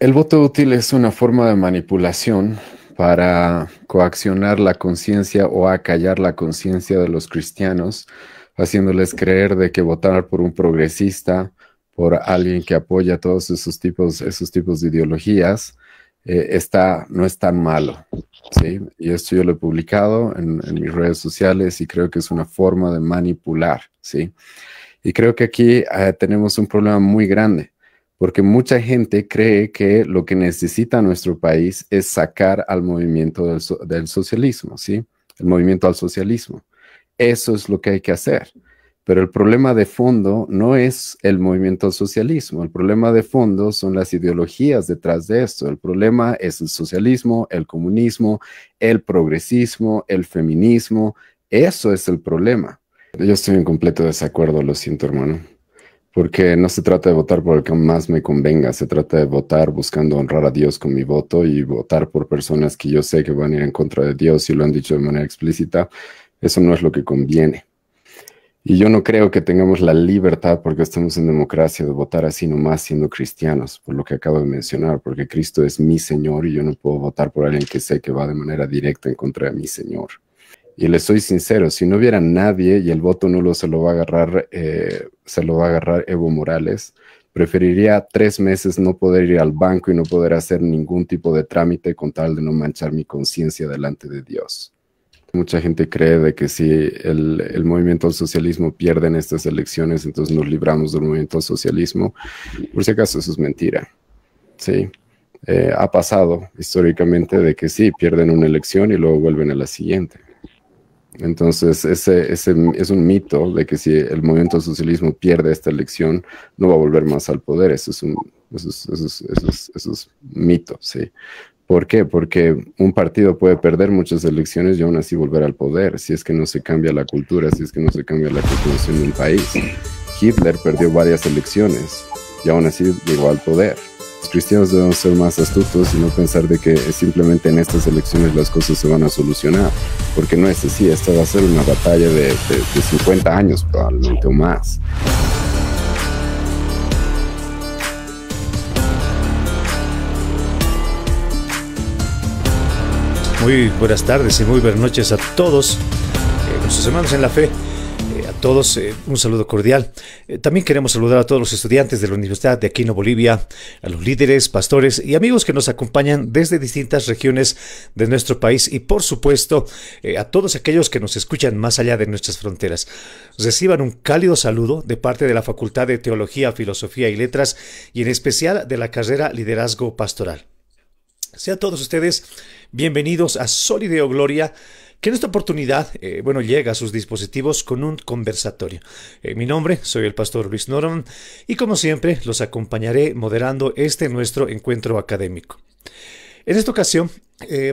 El voto útil es una forma de manipulación para coaccionar la conciencia o acallar la conciencia de los cristianos, haciéndoles creer de que votar por un progresista, por alguien que apoya todos esos tipos de ideologías, no es tan malo, ¿sí? Y esto yo lo he publicado en mis redes sociales y creo que es una forma de manipular, ¿sí? Y creo que aquí tenemos un problema muy grande, porque mucha gente cree que lo que necesita nuestro país es sacar al movimiento del socialismo, ¿sí? El movimiento al socialismo. Eso es lo que hay que hacer. Pero el problema de fondo no es el movimiento al socialismo. El problema de fondo son las ideologías detrás de esto. El problema es el socialismo, el comunismo, el progresismo, el feminismo. Eso es el problema. Yo estoy en completo desacuerdo, lo siento, hermano. Porque no se trata de votar por el que más me convenga, se trata de votar buscando honrar a Dios con mi voto y votar por personas que yo sé que van a ir en contra de Dios y lo han dicho de manera explícita. Eso no es lo que conviene. Y yo no creo que tengamos la libertad, porque estamos en democracia, de votar así nomás siendo cristianos, por lo que acabo de mencionar, porque Cristo es mi Señor y yo no puedo votar por alguien que sé que va de manera directa en contra de mi Señor. Y les soy sincero, si no hubiera nadie y el voto nulo se lo va a agarrar Evo Morales, preferiría 3 meses no poder ir al banco y no poder hacer ningún tipo de trámite con tal de no manchar mi conciencia delante de Dios. Mucha gente cree de que si el movimiento al socialismo pierde en estas elecciones, entonces nos libramos del movimiento al socialismo. Por si acaso eso es mentira, ¿sí? Ha pasado históricamente de que sí, pierden una elección y luego vuelven a la siguiente. Entonces, ese es un mito de que si el movimiento al socialismo pierde esta elección, no va a volver más al poder. Eso es mito, ¿sí? ¿Por qué? Porque un partido puede perder muchas elecciones y aún así volver al poder, si es que no se cambia la cultura, si es que no se cambia la constitución del país. Hitler perdió varias elecciones y aún así llegó al poder. Los cristianos debemos ser más astutos y no pensar de que simplemente en estas elecciones las cosas se van a solucionar, porque no es así. Esta va a ser una batalla de 50 años probablemente o más. Muy buenas tardes y muy buenas noches a todos nuestros hermanos en la fe. A todos un saludo cordial. También queremos saludar a todos los estudiantes de la Universidad de Aquino, Bolivia, a los líderes, pastores y amigos que nos acompañan desde distintas regiones de nuestro país y por supuesto a todos aquellos que nos escuchan más allá de nuestras fronteras. Reciban un cálido saludo de parte de la Facultad de Teología, Filosofía y Letras y en especial de la carrera Liderazgo Pastoral. Sean todos ustedes bienvenidos a Solideo Gloria, que en esta oportunidad llega a sus dispositivos con un conversatorio. Mi nombre, soy el pastor Luis Norman, y como siempre los acompañaré moderando este nuestro encuentro académico. En esta ocasión,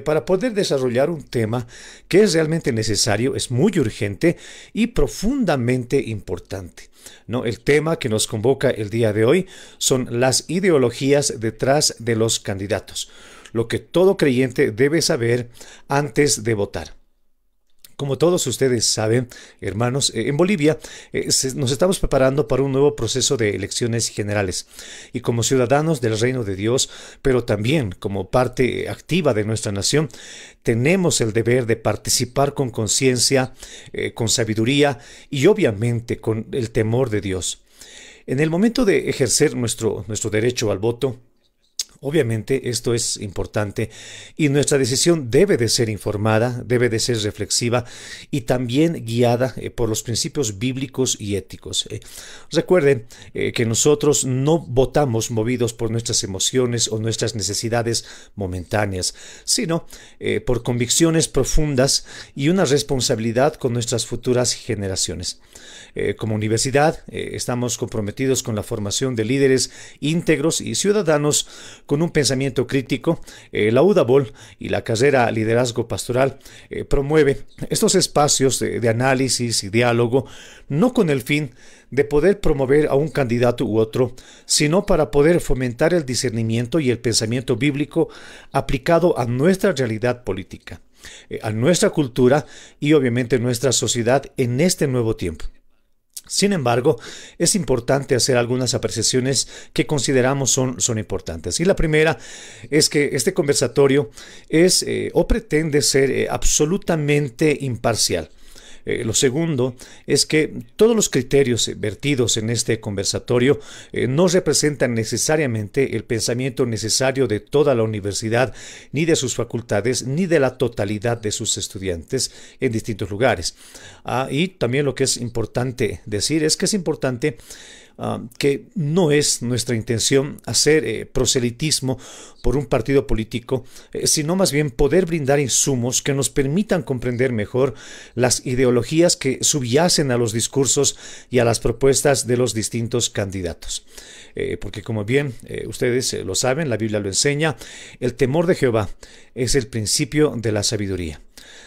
para poder desarrollar un tema que es realmente necesario, es muy urgente y profundamente importante, ¿no? El tema que nos convoca el día de hoy son las ideologías detrás de los candidatos, lo que todo creyente debe saber antes de votar. Como todos ustedes saben, hermanos, en Bolivia nos estamos preparando para un nuevo proceso de elecciones generales. Y como ciudadanos del reino de Dios, pero también como parte activa de nuestra nación, tenemos el deber de participar con conciencia, con sabiduría y obviamente con el temor de Dios. En el momento de ejercer nuestro derecho al voto, obviamente esto es importante y nuestra decisión debe de ser informada, debe de ser reflexiva y también guiada por los principios bíblicos y éticos. Recuerden que nosotros no votamos movidos por nuestras emociones o nuestras necesidades momentáneas, sino por convicciones profundas y una responsabilidad con nuestras futuras generaciones. Como universidad estamos comprometidos con la formación de líderes íntegros y ciudadanos con un pensamiento crítico. La UDABOL y la carrera Liderazgo Pastoral promueve estos espacios de análisis y diálogo, no con el fin de poder promover a un candidato u otro, sino para poder fomentar el discernimiento y el pensamiento bíblico aplicado a nuestra realidad política, a nuestra cultura y obviamente nuestra sociedad en este nuevo tiempo. Sin embargo, es importante hacer algunas apreciaciones que consideramos son importantes. Y la primera es que este conversatorio es o pretende ser absolutamente imparcial. Lo segundo es que todos los criterios vertidos en este conversatorio no representan necesariamente el pensamiento necesario de toda la universidad, ni de sus facultades, ni de la totalidad de sus estudiantes en distintos lugares. Y también lo que es importante decir es que es importante que no es nuestra intención hacer proselitismo por un partido político, sino más bien poder brindar insumos que nos permitan comprender mejor las ideologías que subyacen a los discursos y a las propuestas de los distintos candidatos. Porque como bien ustedes lo saben, la Biblia lo enseña, el temor de Jehová es el principio de la sabiduría,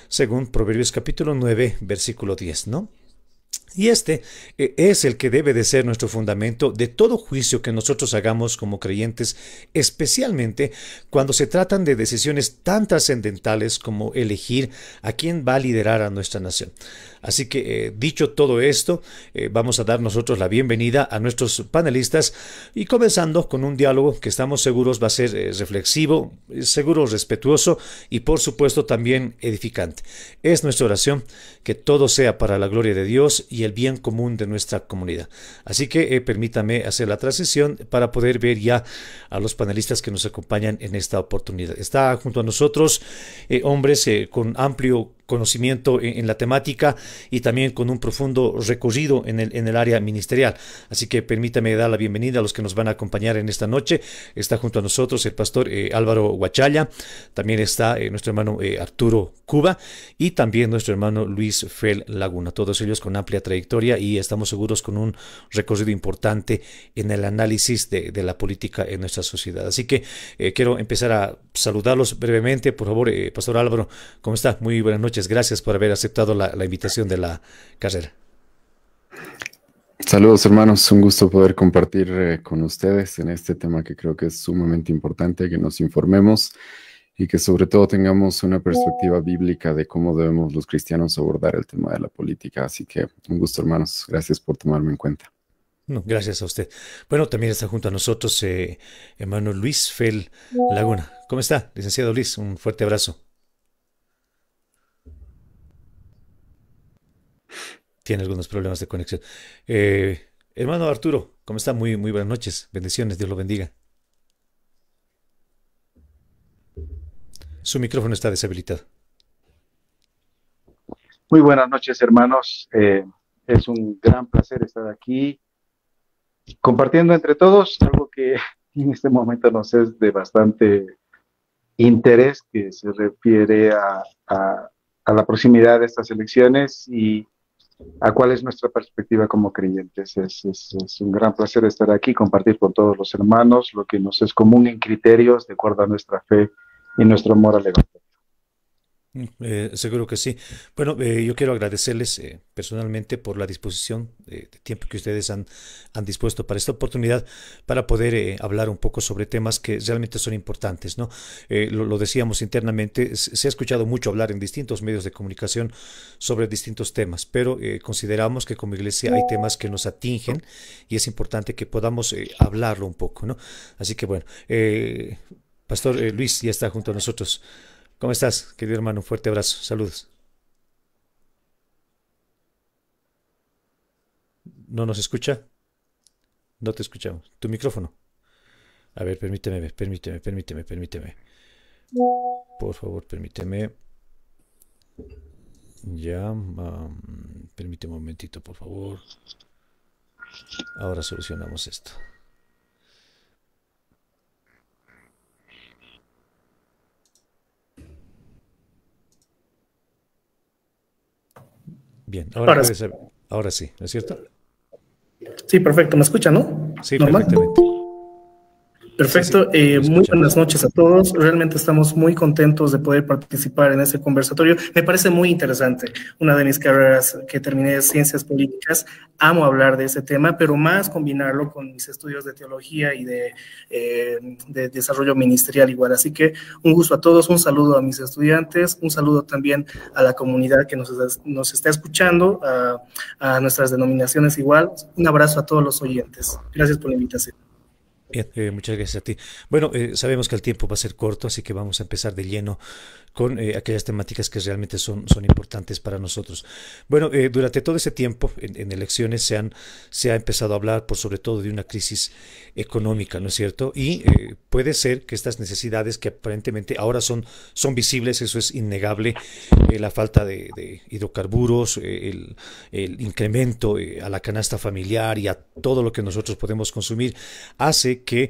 según Proverbios capítulo 9, versículo 10, ¿no? Y este es el que debe de ser nuestro fundamento de todo juicio que nosotros hagamos como creyentes, especialmente cuando se tratan de decisiones tan trascendentales como elegir a quién va a liderar a nuestra nación. Así que, dicho todo esto, vamos a dar nosotros la bienvenida a nuestros panelistas y comenzando con un diálogo que estamos seguros va a ser reflexivo, seguro respetuoso y por supuesto también edificante. Es nuestra oración que todo sea para la gloria de Dios y el bien común de nuestra comunidad. Así que permítame hacer la transición para poder ver ya a los panelistas que nos acompañan en esta oportunidad. Está junto a nosotros hombres con amplio conocimiento en la temática y también con un profundo recorrido en el área ministerial. Así que permítame dar la bienvenida a los que nos van a acompañar en esta noche. Está junto a nosotros el pastor Álvaro Huachalla, también está nuestro hermano Arturo Cuba y también nuestro hermano Luis Fel Laguna, todos ellos con amplia trayectoria y estamos seguros con un recorrido importante en el análisis de la política en nuestra sociedad. Así que quiero empezar a saludarlos brevemente. Por favor, pastor Álvaro, ¿cómo está? Muy buenas noches. Gracias por haber aceptado la invitación de la carrera. Saludos hermanos, un gusto poder compartir con ustedes en este tema que creo que es sumamente importante, que nos informemos y que sobre todo tengamos una perspectiva bíblica de cómo debemos los cristianos abordar el tema de la política. Así que un gusto hermanos, gracias por tomarme en cuenta. No, gracias a usted. Bueno, también está junto a nosotros hermano Luis Fel Laguna. ¿Cómo está, licenciado Luis? Un fuerte abrazo. Tiene algunos problemas de conexión. Hermano Arturo, ¿cómo está? Muy buenas noches. Bendiciones, Dios lo bendiga. Su micrófono está deshabilitado. Muy buenas noches, hermanos. Es un gran placer estar aquí compartiendo entre todos algo que en este momento nos es de bastante interés, que se refiere a la proximidad de estas elecciones y a cuál es nuestra perspectiva como creyentes. Es un gran placer estar aquí, compartir con todos los hermanos lo que nos es común en criterios de acuerdo a nuestra fe y nuestro amor al Evangelio. Seguro que sí. Bueno, yo quiero agradecerles personalmente por la disposición de tiempo que ustedes han dispuesto para esta oportunidad, para poder hablar un poco sobre temas que realmente son importantes, ¿no? Lo decíamos internamente, se ha escuchado mucho hablar en distintos medios de comunicación sobre distintos temas, pero consideramos que como iglesia hay temas que nos atingen y es importante que podamos hablarlo un poco, ¿no? Así que bueno, Pastor Luis ya está junto a nosotros. ¿Cómo estás, querido hermano? Un fuerte abrazo. Saludos. ¿No nos escucha? No te escuchamos. Tu micrófono. A ver, permíteme. Por favor, permíteme. Ya. Permíteme un momentito, por favor. Ahora solucionamos esto. Bien, ahora sí, ¿no es cierto? Sí, perfecto. ¿Me escucha, no? Sí, ¿Normal? perfectamente. Sí, sí, Perfecto, lo muy escuchamos. buenas noches a todos. Realmente estamos muy contentos de poder participar en este conversatorio. Me parece muy interesante. Una de mis carreras que terminé es ciencias políticas. Amo hablar de ese tema, pero más combinarlo con mis estudios de teología y de desarrollo ministerial igual. Así que un gusto a todos, un saludo a mis estudiantes, un saludo también a la comunidad que nos está escuchando, a nuestras denominaciones igual. Un abrazo a todos los oyentes. Gracias por la invitación. Bien, muchas gracias a ti. Bueno, sabemos que el tiempo va a ser corto, así que vamos a empezar de lleno con aquellas temáticas que realmente son importantes para nosotros. Bueno, durante todo ese tiempo en elecciones se ha empezado a hablar por sobre todo de una crisis económica, ¿no es cierto? Y puede ser que estas necesidades que aparentemente ahora son visibles, eso es innegable, la falta de hidrocarburos, el incremento a la canasta familiar y a todo lo que nosotros podemos consumir, hace que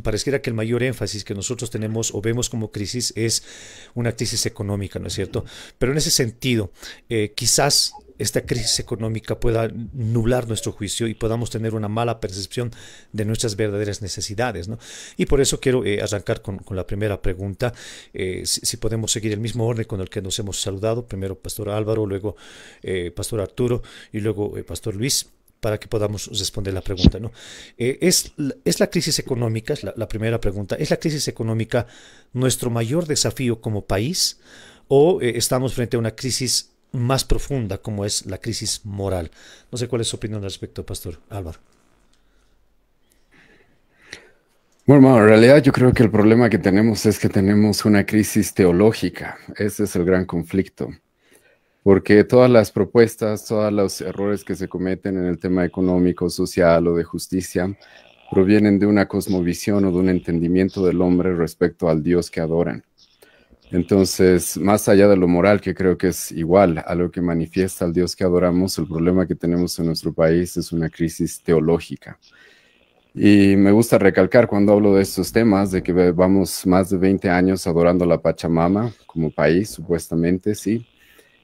pareciera que el mayor énfasis que nosotros tenemos o vemos como crisis es una crisis económica, ¿no es cierto? Pero en ese sentido, quizás esta crisis económica pueda nublar nuestro juicio y podamos tener una mala percepción de nuestras verdaderas necesidades, ¿no? Y por eso quiero arrancar con la primera pregunta, si podemos seguir el mismo orden con el que nos hemos saludado, primero Pastor Álvaro, luego Pastor Arturo y luego Pastor Luis, para que podamos responder la pregunta, ¿no? ¿Es la crisis económica, es la primera pregunta, ¿es la crisis económica nuestro mayor desafío como país o estamos frente a una crisis más profunda como es la crisis moral? No sé cuál es su opinión al respecto, Pastor Álvaro. Bueno, hermano, en realidad yo creo que el problema que tenemos es que tenemos una crisis teológica. Ese es el gran conflicto. Porque todas las propuestas, todos los errores que se cometen en el tema económico, social o de justicia provienen de una cosmovisión o de un entendimiento del hombre respecto al Dios que adoran. Entonces, más allá de lo moral, que creo que es igual a lo que manifiesta el Dios que adoramos, el problema que tenemos en nuestro país es una crisis teológica. Y me gusta recalcar cuando hablo de estos temas, de que vamos más de 20 años adorando a la Pachamama como país, supuestamente, sí.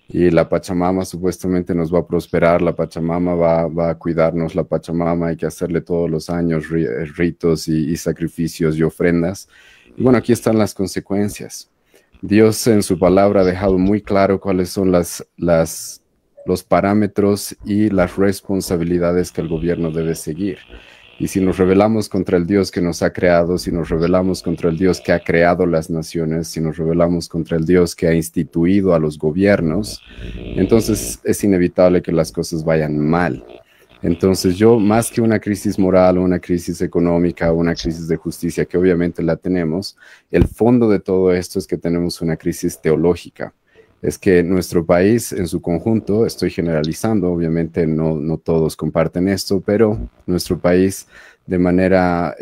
Y la Pachamama supuestamente nos va a prosperar, la Pachamama va a cuidarnos, la Pachamama hay que hacerle todos los años ritos y sacrificios y ofrendas. Y bueno, aquí están las consecuencias. Dios en su palabra ha dejado muy claro cuáles son los parámetros y las responsabilidades que el gobierno debe seguir. Y si nos rebelamos contra el Dios que nos ha creado, si nos rebelamos contra el Dios que ha creado las naciones, si nos rebelamos contra el Dios que ha instituido a los gobiernos, entonces es inevitable que las cosas vayan mal. Entonces yo, más que una crisis moral o una crisis económica o una crisis de justicia, que obviamente la tenemos, el fondo de todo esto es que tenemos una crisis teológica. Es que nuestro país en su conjunto, estoy generalizando, obviamente no todos comparten esto, pero nuestro país de manera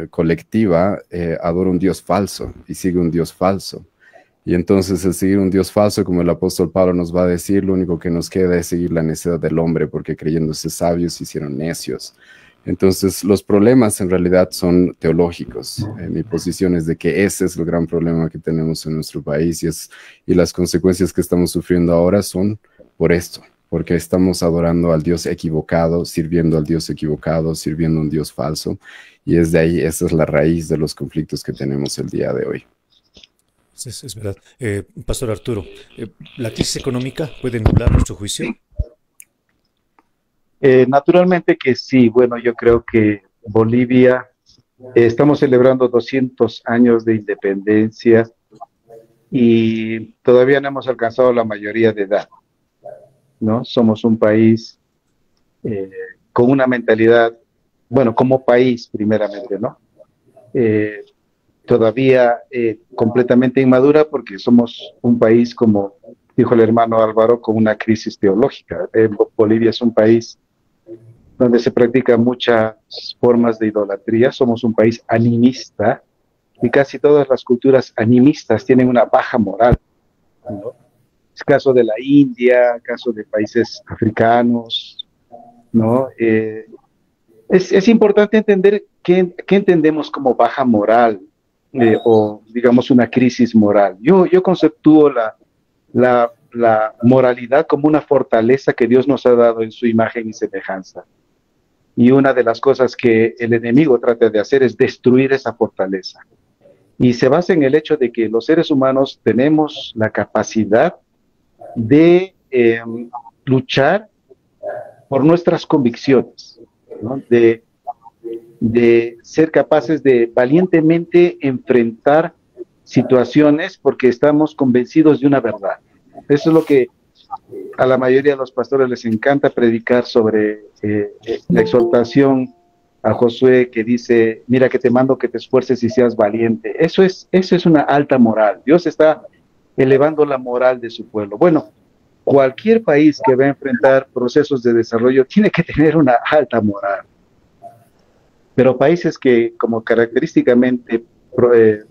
colectiva adora un Dios falso y sigue un Dios falso. Y entonces el seguir un Dios falso, como el apóstol Pablo nos va a decir, lo único que nos queda es seguir la necedad del hombre, porque creyéndose sabios se hicieron necios. Entonces, los problemas en realidad son teológicos. Mi posición es de que ese es el gran problema que tenemos en nuestro país y las consecuencias que estamos sufriendo ahora son por esto, porque estamos adorando al Dios equivocado, sirviendo al Dios equivocado, sirviendo a un Dios falso, y es de ahí, esa es la raíz de los conflictos que tenemos el día de hoy. Es verdad. Pastor Arturo, ¿la crisis económica puede nublar nuestro juicio? Naturalmente que sí. Bueno, yo creo que Bolivia, estamos celebrando 200 años de independencia y todavía no hemos alcanzado la mayoría de edad, ¿no? Somos un país con una mentalidad, bueno, como país primeramente, ¿no? Todavía completamente inmadura porque somos un país, como dijo el hermano Álvaro, con una crisis teológica. Bolivia es un país donde se practican muchas formas de idolatría. Somos un país animista y casi todas las culturas animistas tienen una baja moral, ¿no? Es caso de la India, caso de países africanos, ¿no? Es importante entender qué entendemos como baja moral o, digamos, una crisis moral. Yo conceptúo la moralidad como una fortaleza que Dios nos ha dado en su imagen y semejanza. y una de las cosas que el enemigo trata de hacer es destruir esa fortaleza. Y se basa en el hecho de que los seres humanos tenemos la capacidad de luchar por nuestras convicciones, ¿no? De ser capaces de valientemente enfrentar situaciones porque estamos convencidos de una verdad. Eso es lo que a la mayoría de los pastores les encanta predicar sobre la exhortación a Josué que dice, mira que te mando que te esfuerces y seas valiente. Eso es una alta moral. Dios está elevando la moral de su pueblo. Bueno, cualquier país que va a enfrentar procesos de desarrollo tiene que tener una alta moral. Pero países que como característicamente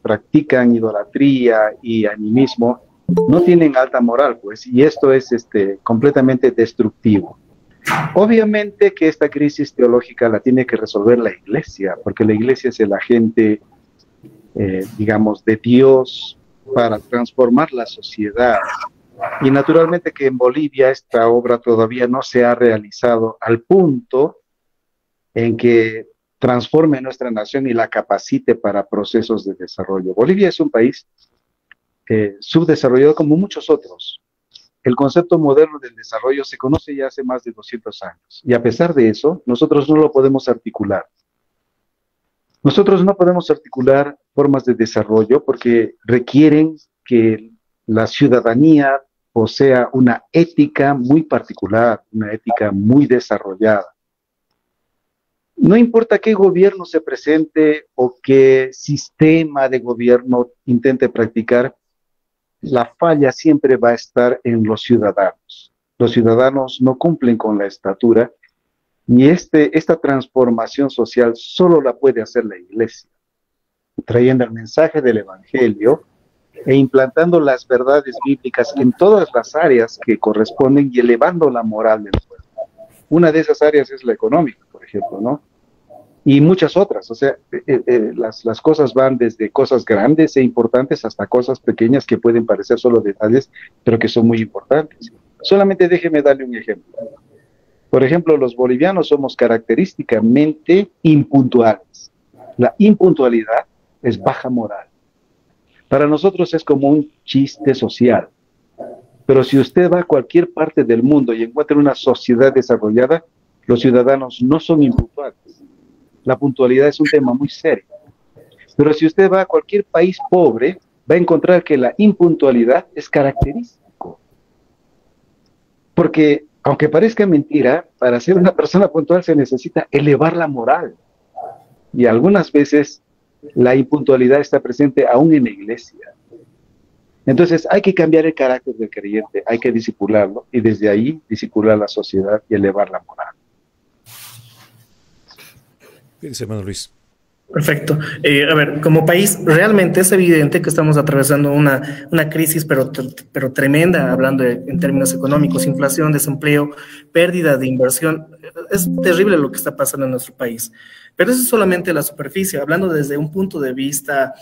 practican idolatría y animismo, no tienen alta moral, pues, y esto es completamente destructivo. Obviamente que esta crisis teológica la tiene que resolver la iglesia, porque la iglesia es el agente, digamos, de Dios para transformar la sociedad. Y naturalmente que en Bolivia esta obra todavía no se ha realizado al punto en que transforme nuestra nación y la capacite para procesos de desarrollo. Bolivia es un país subdesarrollado como muchos otros. El concepto moderno del desarrollo se conoce ya hace más de 200 años y a pesar de eso, nosotros no lo podemos articular. Nosotros no podemos articular formas de desarrollo porque requieren que la ciudadanía posea una ética muy particular, una ética muy desarrollada. No importa qué gobierno se presente o qué sistema de gobierno intente practicar, la falla siempre va a estar en los ciudadanos. Los ciudadanos no cumplen con la estatura y esta transformación social solo la puede hacer la iglesia, trayendo el mensaje del evangelio e implantando las verdades bíblicas en todas las áreas que corresponden y elevando la moral del pueblo. Una de esas áreas es la económica, por ejemplo, ¿no? Y muchas otras, o sea, las cosas van desde cosas grandes e importantes hasta cosas pequeñas que pueden parecer solo detalles, pero que son muy importantes. Solamente déjeme darle un ejemplo. Por ejemplo, los bolivianos somos característicamente impuntuales. La impuntualidad es baja moral. Para nosotros es como un chiste social. Pero si usted va a cualquier parte del mundo y encuentra una sociedad desarrollada, los ciudadanos no son impuntuales. La puntualidad es un tema muy serio. Pero si usted va a cualquier país pobre, va a encontrar que la impuntualidad es característico. Porque, aunque parezca mentira, para ser una persona puntual se necesita elevar la moral. Y algunas veces la impuntualidad está presente aún en la iglesia. Entonces hay que cambiar el carácter del creyente, hay que disipularlo y desde ahí disipular la sociedad y elevar la moral. Fíjense, hermano Luis. Perfecto. A ver, como país, realmente es evidente que estamos atravesando una crisis, pero tremenda, hablando en términos económicos, inflación, desempleo, pérdida de inversión. Es terrible lo que está pasando en nuestro país. Pero eso es solamente la superficie. Hablando desde un punto de vista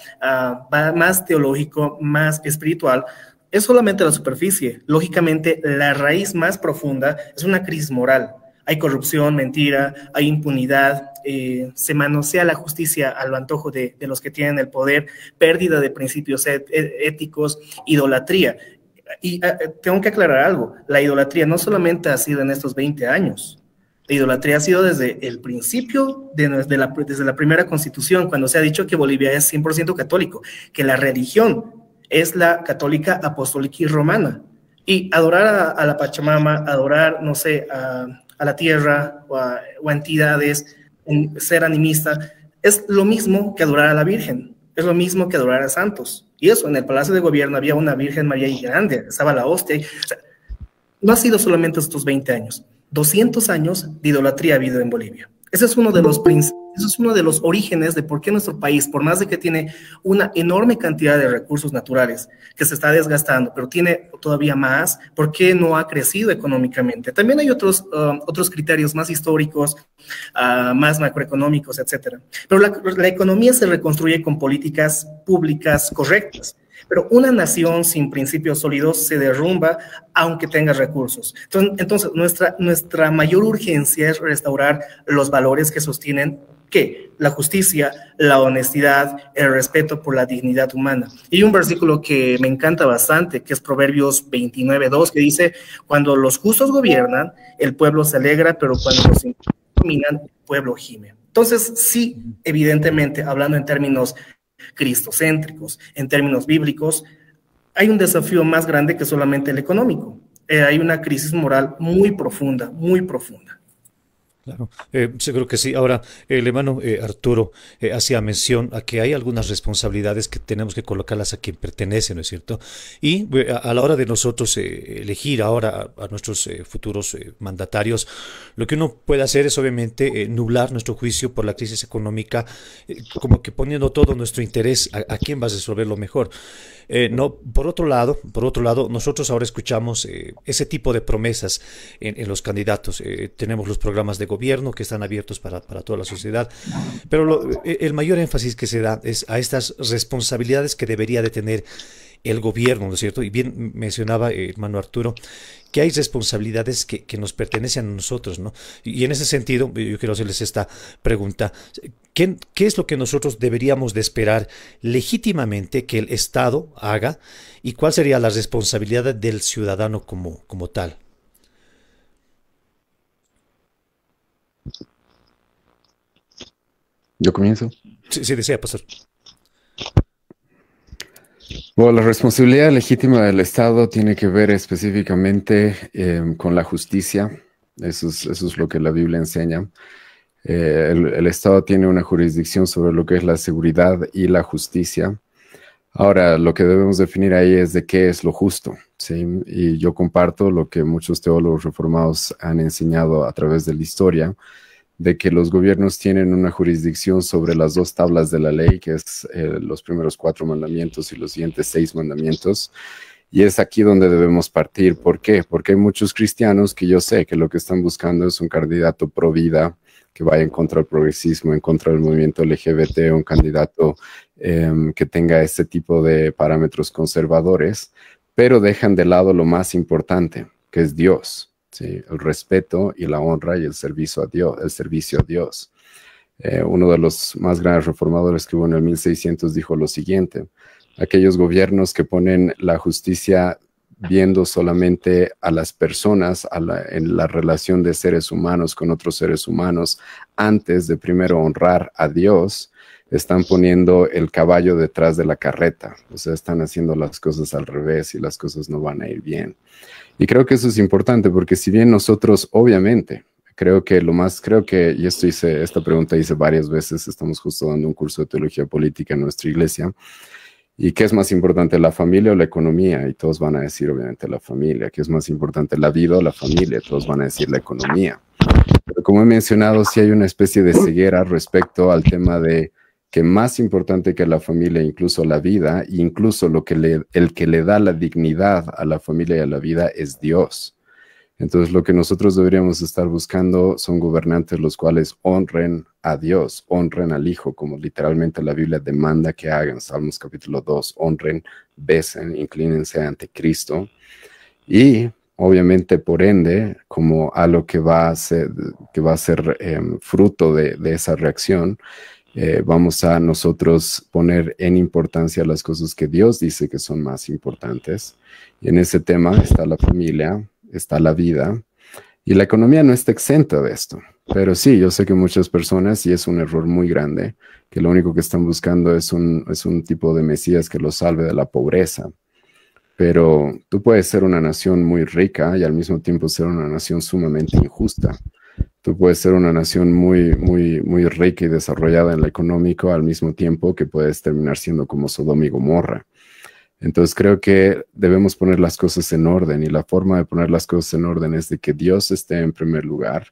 más teológico, más espiritual, es solamente la superficie. Lógicamente, la raíz más profunda es una crisis moral. Hay corrupción, mentira, hay impunidad, se manosea la justicia al antojo de los que tienen el poder, pérdida de principios éticos, idolatría. Y tengo que aclarar algo, la idolatría no solamente ha sido en estos 20 años, la idolatría ha sido desde el principio, desde la primera constitución, cuando se ha dicho que Bolivia es 100% católico, que la religión es la católica, apostólica y romana. Y adorar a la Pachamama, adorar, no sé, a la tierra o a entidades, ser animista, es lo mismo que adorar a la Virgen, es lo mismo que adorar a santos. Y eso, en el Palacio de Gobierno había una Virgen María y grande, estaba la hostia. O sea, no ha sido solamente estos 20 años, 200 años de idolatría ha habido en Bolivia. Ese es uno de los eso es uno de los orígenes de por qué nuestro país, por más de que tiene una enorme cantidad de recursos naturales que se está desgastando, pero tiene todavía más, ¿por qué no ha crecido económicamente? También hay otros criterios más históricos, más macroeconómicos, etcétera. Pero la economía se reconstruye con políticas públicas correctas. Pero una nación sin principios sólidos se derrumba aunque tenga recursos. Entonces nuestra mayor urgencia es restaurar los valores que sostienen ¿qué? La justicia, la honestidad, el respeto por la dignidad humana. Y hay un versículo que me encanta bastante, que es Proverbios 29:2, que dice, cuando los justos gobiernan, el pueblo se alegra, pero cuando los injustos dominan, el pueblo gime. Entonces, sí, evidentemente, hablando en términos cristocéntricos, en términos bíblicos, hay un desafío más grande que solamente el económico. Hay una crisis moral muy profunda, muy profunda. Claro, sí, creo que sí. Ahora, el hermano Arturo hacía mención a que hay algunas responsabilidades que tenemos que colocarlas a quien pertenece, ¿no es cierto? Y a la hora de nosotros elegir ahora a nuestros futuros mandatarios, lo que uno puede hacer es obviamente nublar nuestro juicio por la crisis económica, como que poniendo todo nuestro interés a quién va a resolver lo mejor. No, por otro lado, nosotros ahora escuchamos ese tipo de promesas en los candidatos. Tenemos los programas de gobierno que están abiertos para toda la sociedad, pero el mayor énfasis que se da es a estas responsabilidades que debería de tener el gobierno, ¿no es cierto? Y bien mencionaba hermano Arturo que hay responsabilidades que nos pertenecen a nosotros, ¿no? Y en ese sentido, yo quiero hacerles esta pregunta. ¿Qué es lo que nosotros deberíamos de esperar legítimamente que el Estado haga y cuál sería la responsabilidad del ciudadano como tal? ¿Yo comienzo? Sí, desea, pastor. Bueno, la responsabilidad legítima del Estado tiene que ver específicamente con la justicia. Eso es lo que la Biblia enseña. El Estado tiene una jurisdicción sobre lo que es la seguridad y la justicia. Ahora, lo que debemos definir ahí es de qué es lo justo, ¿sí? Y yo comparto lo que muchos teólogos reformados han enseñado a través de la historia, de que los gobiernos tienen una jurisdicción sobre las dos tablas de la ley, que es los primeros 4 mandamientos y los siguientes 6 mandamientos. Y es aquí donde debemos partir. ¿Por qué? Porque hay muchos cristianos que yo sé que lo que están buscando es un candidato pro vida, que vaya en contra del progresismo, en contra del movimiento LGBT, un candidato que tenga este tipo de parámetros conservadores, pero dejan de lado lo más importante, que es Dios. Sí, el respeto y la honra y el servicio a Dios, el servicio a Dios. Uno de los más grandes reformadores que hubo en el 1600 dijo lo siguiente: aquellos gobiernos que ponen la justicia viendo solamente a las personas, en la relación de seres humanos con otros seres humanos, antes de primero honrar a Dios, están poniendo el caballo detrás de la carreta. O sea, están haciendo las cosas al revés y las cosas no van a ir bien. Y creo que eso es importante porque si bien nosotros, obviamente, creo que, y esta pregunta hice varias veces, estamos justo dando un curso de teología política en nuestra iglesia, ¿y qué es más importante, la familia o la economía? Y todos van a decir, obviamente, la familia. ¿Qué es más importante, la vida o la familia? Todos van a decir la economía. Pero como he mencionado, sí hay una especie de ceguera respecto al tema de que más importante que la familia, incluso la vida, incluso el que le da la dignidad a la familia y a la vida es Dios. Entonces, lo que nosotros deberíamos estar buscando son gobernantes los cuales honren a Dios, honren al Hijo, como literalmente la Biblia demanda que hagan. Salmos capítulo 2, honren, besen, inclínense ante Cristo. Y obviamente, por ende, como algo que va a ser fruto de esa reacción, vamos a nosotros poner en importancia las cosas que Dios dice que son más importantes. Y en ese tema está la familia, está la vida, y la economía no está exenta de esto. Pero sí, yo sé que muchas personas, y es un error muy grande, que lo único que están buscando es un tipo de Mesías que los salve de la pobreza. Pero tú puedes ser una nación muy rica y al mismo tiempo ser una nación sumamente injusta. Tú puedes ser una nación muy, muy, muy rica y desarrollada en lo económico al mismo tiempo que puedes terminar siendo como Sodoma y Gomorra. Entonces creo que debemos poner las cosas en orden, y la forma de poner las cosas en orden es de que Dios esté en primer lugar,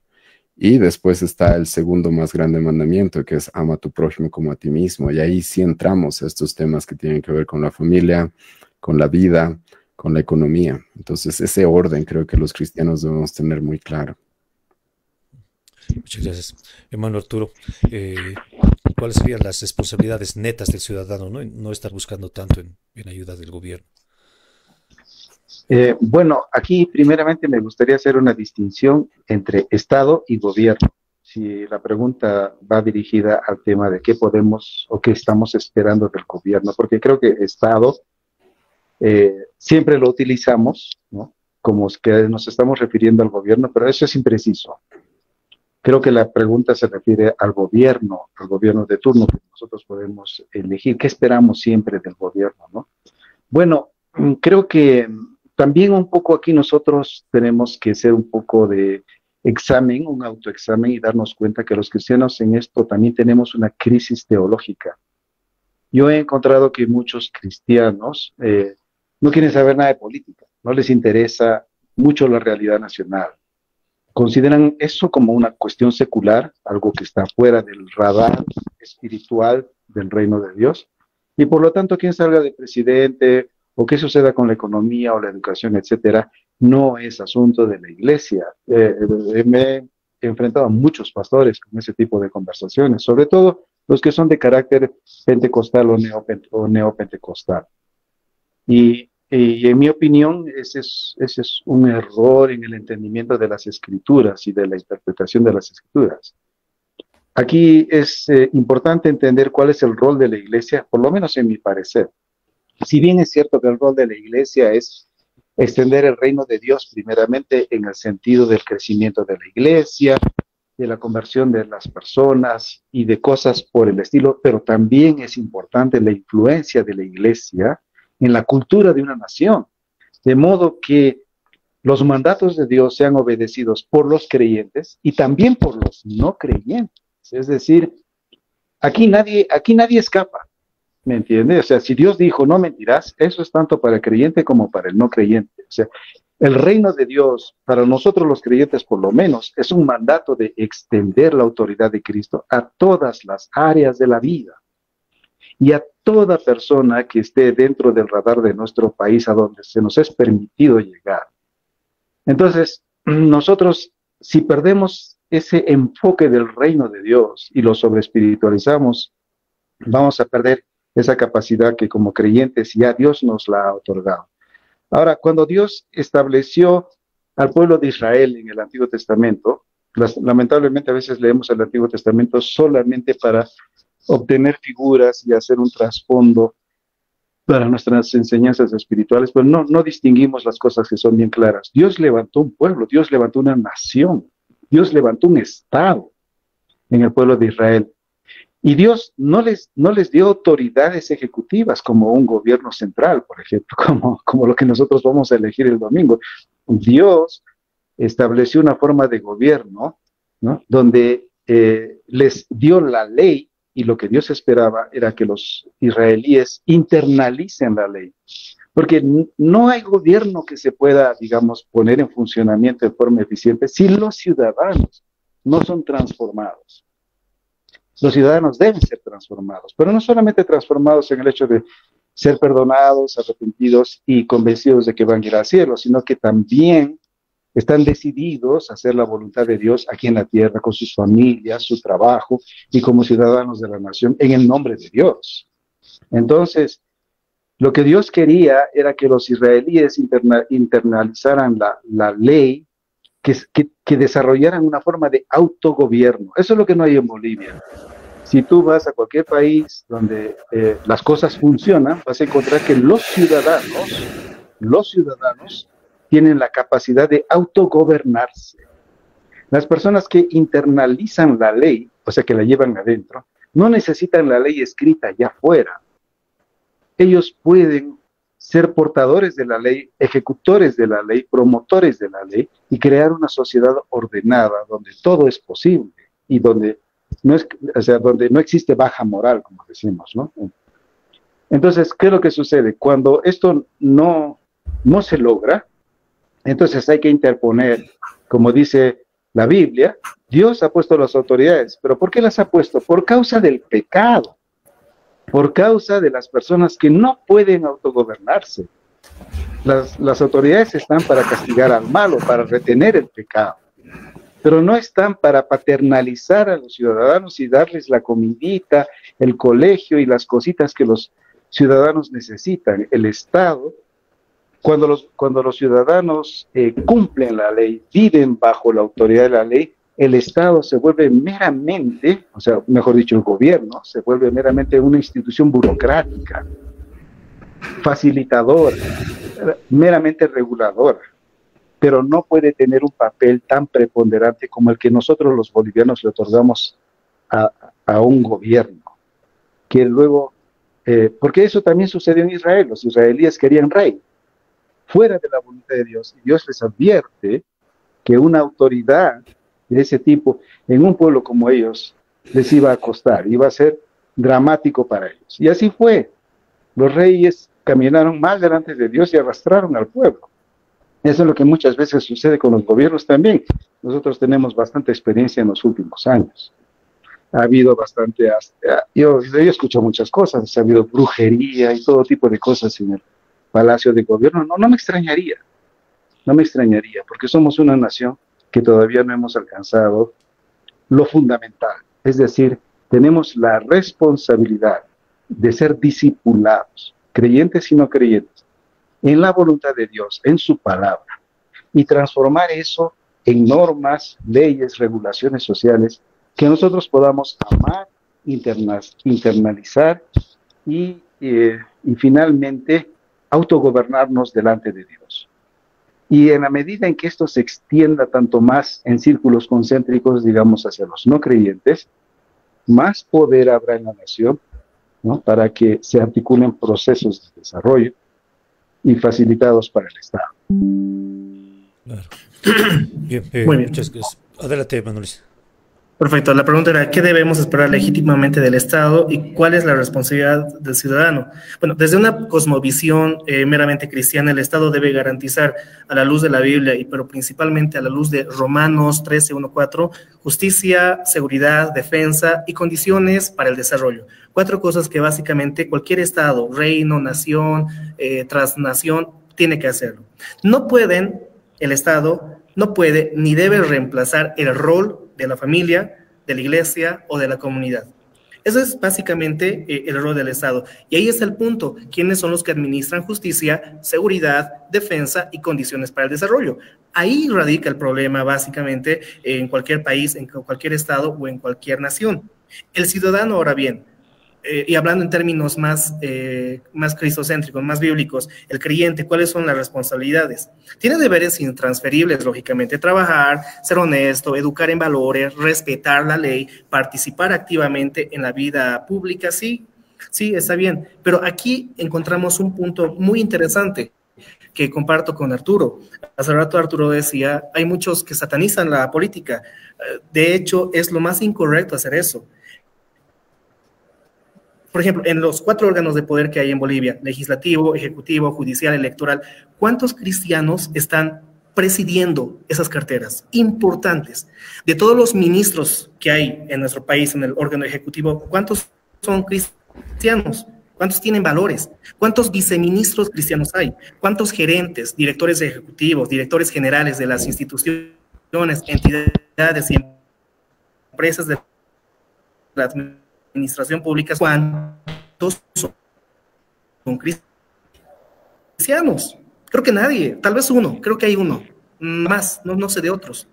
y después está el segundo más grande mandamiento, que es ama a tu prójimo como a ti mismo. Y ahí sí entramos a estos temas que tienen que ver con la familia, con la vida, con la economía. Entonces ese orden creo que los cristianos debemos tener muy claro. Muchas gracias. Hermano Arturo, ¿cuáles serían las responsabilidades netas del ciudadano, ¿no? No estar buscando tanto en en ayuda del gobierno? Bueno, aquí primeramente me gustaría hacer una distinción entre Estado y gobierno. Si la pregunta va dirigida al tema de qué podemos o qué estamos esperando del gobierno, porque creo que Estado siempre lo utilizamos, ¿no? Como que nos estamos refiriendo al gobierno, pero eso es impreciso. Creo que la pregunta se refiere al gobierno de turno que nosotros podemos elegir. ¿Qué esperamos siempre del gobierno, no? Bueno, creo que también un poco aquí nosotros tenemos que hacer un poco de examen, un autoexamen y darnos cuenta que los cristianos en esto también tenemos una crisis teológica. Yo he encontrado que muchos cristianos no quieren saber nada de política, no les interesa mucho la realidad nacional. Consideran eso como una cuestión secular, algo que está fuera del radar espiritual del reino de Dios. Y por lo tanto, quien salga de presidente o qué suceda con la economía o la educación, etcétera, no es asunto de la iglesia. Me he enfrentado a muchos pastores con ese tipo de conversaciones, sobre todo los que son de carácter pentecostal o neopentecostal. Y en mi opinión, ese es un error en el entendimiento de las escrituras y de la interpretación de las escrituras. Aquí es importante entender cuál es el rol de la iglesia, por lo menos en mi parecer. Si bien es cierto que el rol de la iglesia es extender el reino de Dios primeramente en el sentido del crecimiento de la iglesia, de la conversión de las personas y de cosas por el estilo, pero también es importante la influencia de la iglesia en la cultura de una nación, de modo que los mandatos de Dios sean obedecidos por los creyentes y también por los no creyentes. Es decir, aquí nadie escapa, ¿me entiendes? O sea, si Dios dijo no mentirás, eso es tanto para el creyente como para el no creyente. O sea, el reino de Dios, para nosotros los creyentes por lo menos, es un mandato de extender la autoridad de Cristo a todas las áreas de la vida y a toda persona que esté dentro del radar de nuestro país a donde se nos es permitido llegar. Entonces, nosotros, si perdemos ese enfoque del reino de Dios y lo sobreespiritualizamos, vamos a perder esa capacidad que como creyentes ya Dios nos la ha otorgado. Ahora, cuando Dios estableció al pueblo de Israel en el Antiguo Testamento, lamentablemente a veces leemos el Antiguo Testamento solamente para obtener figuras y hacer un trasfondo para nuestras enseñanzas espirituales, pero no distinguimos las cosas que son bien claras. Dios levantó un pueblo, Dios levantó una nación, Dios levantó un estado en el pueblo de Israel. Y Dios no les dio autoridades ejecutivas como un gobierno central, por ejemplo, como lo que nosotros vamos a elegir el domingo. Dios estableció una forma de gobierno, ¿no?, donde les dio la ley, y lo que Dios esperaba era que los israelíes internalicen la ley. Porque no hay gobierno que se pueda, digamos, poner en funcionamiento de forma eficiente si los ciudadanos no son transformados. Los ciudadanos deben ser transformados, pero no solamente transformados en el hecho de ser perdonados, arrepentidos y convencidos de que van a ir al cielo, sino que también están decididos a hacer la voluntad de Dios aquí en la tierra, con sus familias, su trabajo y como ciudadanos de la nación, en el nombre de Dios. Entonces, lo que Dios quería era que los israelíes internalizaran la ley, que desarrollaran una forma de autogobierno. Eso es lo que no hay en Bolivia. Si tú vas a cualquier país donde las cosas funcionan, vas a encontrar que los ciudadanos tienen la capacidad de autogobernarse. Las personas que internalizan la ley, o sea, que la llevan adentro, no necesitan la ley escrita allá afuera. Ellos pueden ser portadores de la ley, ejecutores de la ley, promotores de la ley y crear una sociedad ordenada donde todo es posible y donde no existe baja moral, como decimos, ¿no? Entonces, ¿qué es lo que sucede? Cuando esto no se logra, entonces hay que interponer, como dice la Biblia, Dios ha puesto las autoridades. ¿Pero por qué las ha puesto? Por causa del pecado, por causa de las personas que no pueden autogobernarse. Las autoridades están para castigar al malo, para retener el pecado, pero no están para paternalizar a los ciudadanos y darles la comidita, el colegio y las cositas que los ciudadanos necesitan. El Estado, cuando los ciudadanos cumplen la ley, viven bajo la autoridad de la ley, el Estado se vuelve meramente, o sea, mejor dicho, el gobierno se vuelve meramente una institución burocrática, facilitadora, meramente reguladora, pero no puede tener un papel tan preponderante como el que nosotros los bolivianos le otorgamos a un gobierno, que luego, porque eso también sucedió en Israel, los israelíes querían rey, fuera de la voluntad de Dios, y Dios les advierte que una autoridad de ese tipo, en un pueblo como ellos, les iba a costar, iba a ser dramático para ellos. Y así fue. Los reyes caminaron más delante de Dios y arrastraron al pueblo. Eso es lo que muchas veces sucede con los gobiernos también. Nosotros tenemos bastante experiencia en los últimos años. Ha habido bastante, yo escucho muchas cosas, ha habido brujería y todo tipo de cosas en el Palacio de Gobierno. No me extrañaría, porque somos una nación que todavía no hemos alcanzado lo fundamental. Es decir, tenemos la responsabilidad de ser discipulados, creyentes y no creyentes, en la voluntad de Dios, en su palabra, y transformar eso en normas, leyes, regulaciones sociales que nosotros podamos amar, internalizar y finalmente autogobernarnos delante de Dios. Y en la medida en que esto se extienda tanto más en círculos concéntricos, digamos, hacia los no creyentes, más poder habrá en la nación, ¿no?, para que se articulen procesos de desarrollo y facilitados para el Estado. Claro. Bien, Muy bien. Muchas gracias. Adelante, Manuel. Perfecto. La pregunta era, ¿qué debemos esperar legítimamente del Estado y cuál es la responsabilidad del ciudadano? Bueno, desde una cosmovisión meramente cristiana, el Estado debe garantizar a la luz de la Biblia, pero principalmente a la luz de Romanos 13:1-4, justicia, seguridad, defensa y condiciones para el desarrollo. 4 cosas que básicamente cualquier Estado, reino, nación, transnación, tiene que hacerlo. El Estado no puede ni debe reemplazar el rol de la familia, de la iglesia o de la comunidad. Eso es básicamente el rol del Estado. Y ahí está el punto. ¿Quiénes son los que administran justicia, seguridad, defensa y condiciones para el desarrollo? Ahí radica el problema básicamente en cualquier país, en cualquier Estado o en cualquier nación. El ciudadano, ahora bien, y hablando en términos más cristocéntricos, más bíblicos, el creyente, ¿cuáles son las responsabilidades? Tiene deberes intransferibles, lógicamente, trabajar, ser honesto, educar en valores, respetar la ley, participar activamente en la vida pública, sí, está bien, pero aquí encontramos un punto muy interesante que comparto con Arturo. Hace rato Arturo decía, hay muchos que satanizan la política. De hecho, es lo más incorrecto hacer eso. Por ejemplo, en los 4 órganos de poder que hay en Bolivia, legislativo, ejecutivo, judicial, electoral, ¿cuántos cristianos están presidiendo esas carteras importantes? De todos los ministros que hay en nuestro país, en el órgano ejecutivo, ¿cuántos son cristianos? ¿Cuántos tienen valores? ¿Cuántos viceministros cristianos hay? ¿Cuántos gerentes, directores ejecutivos, directores generales de las instituciones, entidades y empresas de la administración pública, cuántos son cristianos? Creo que nadie, tal vez uno, creo que hay uno, más, no sé de otros.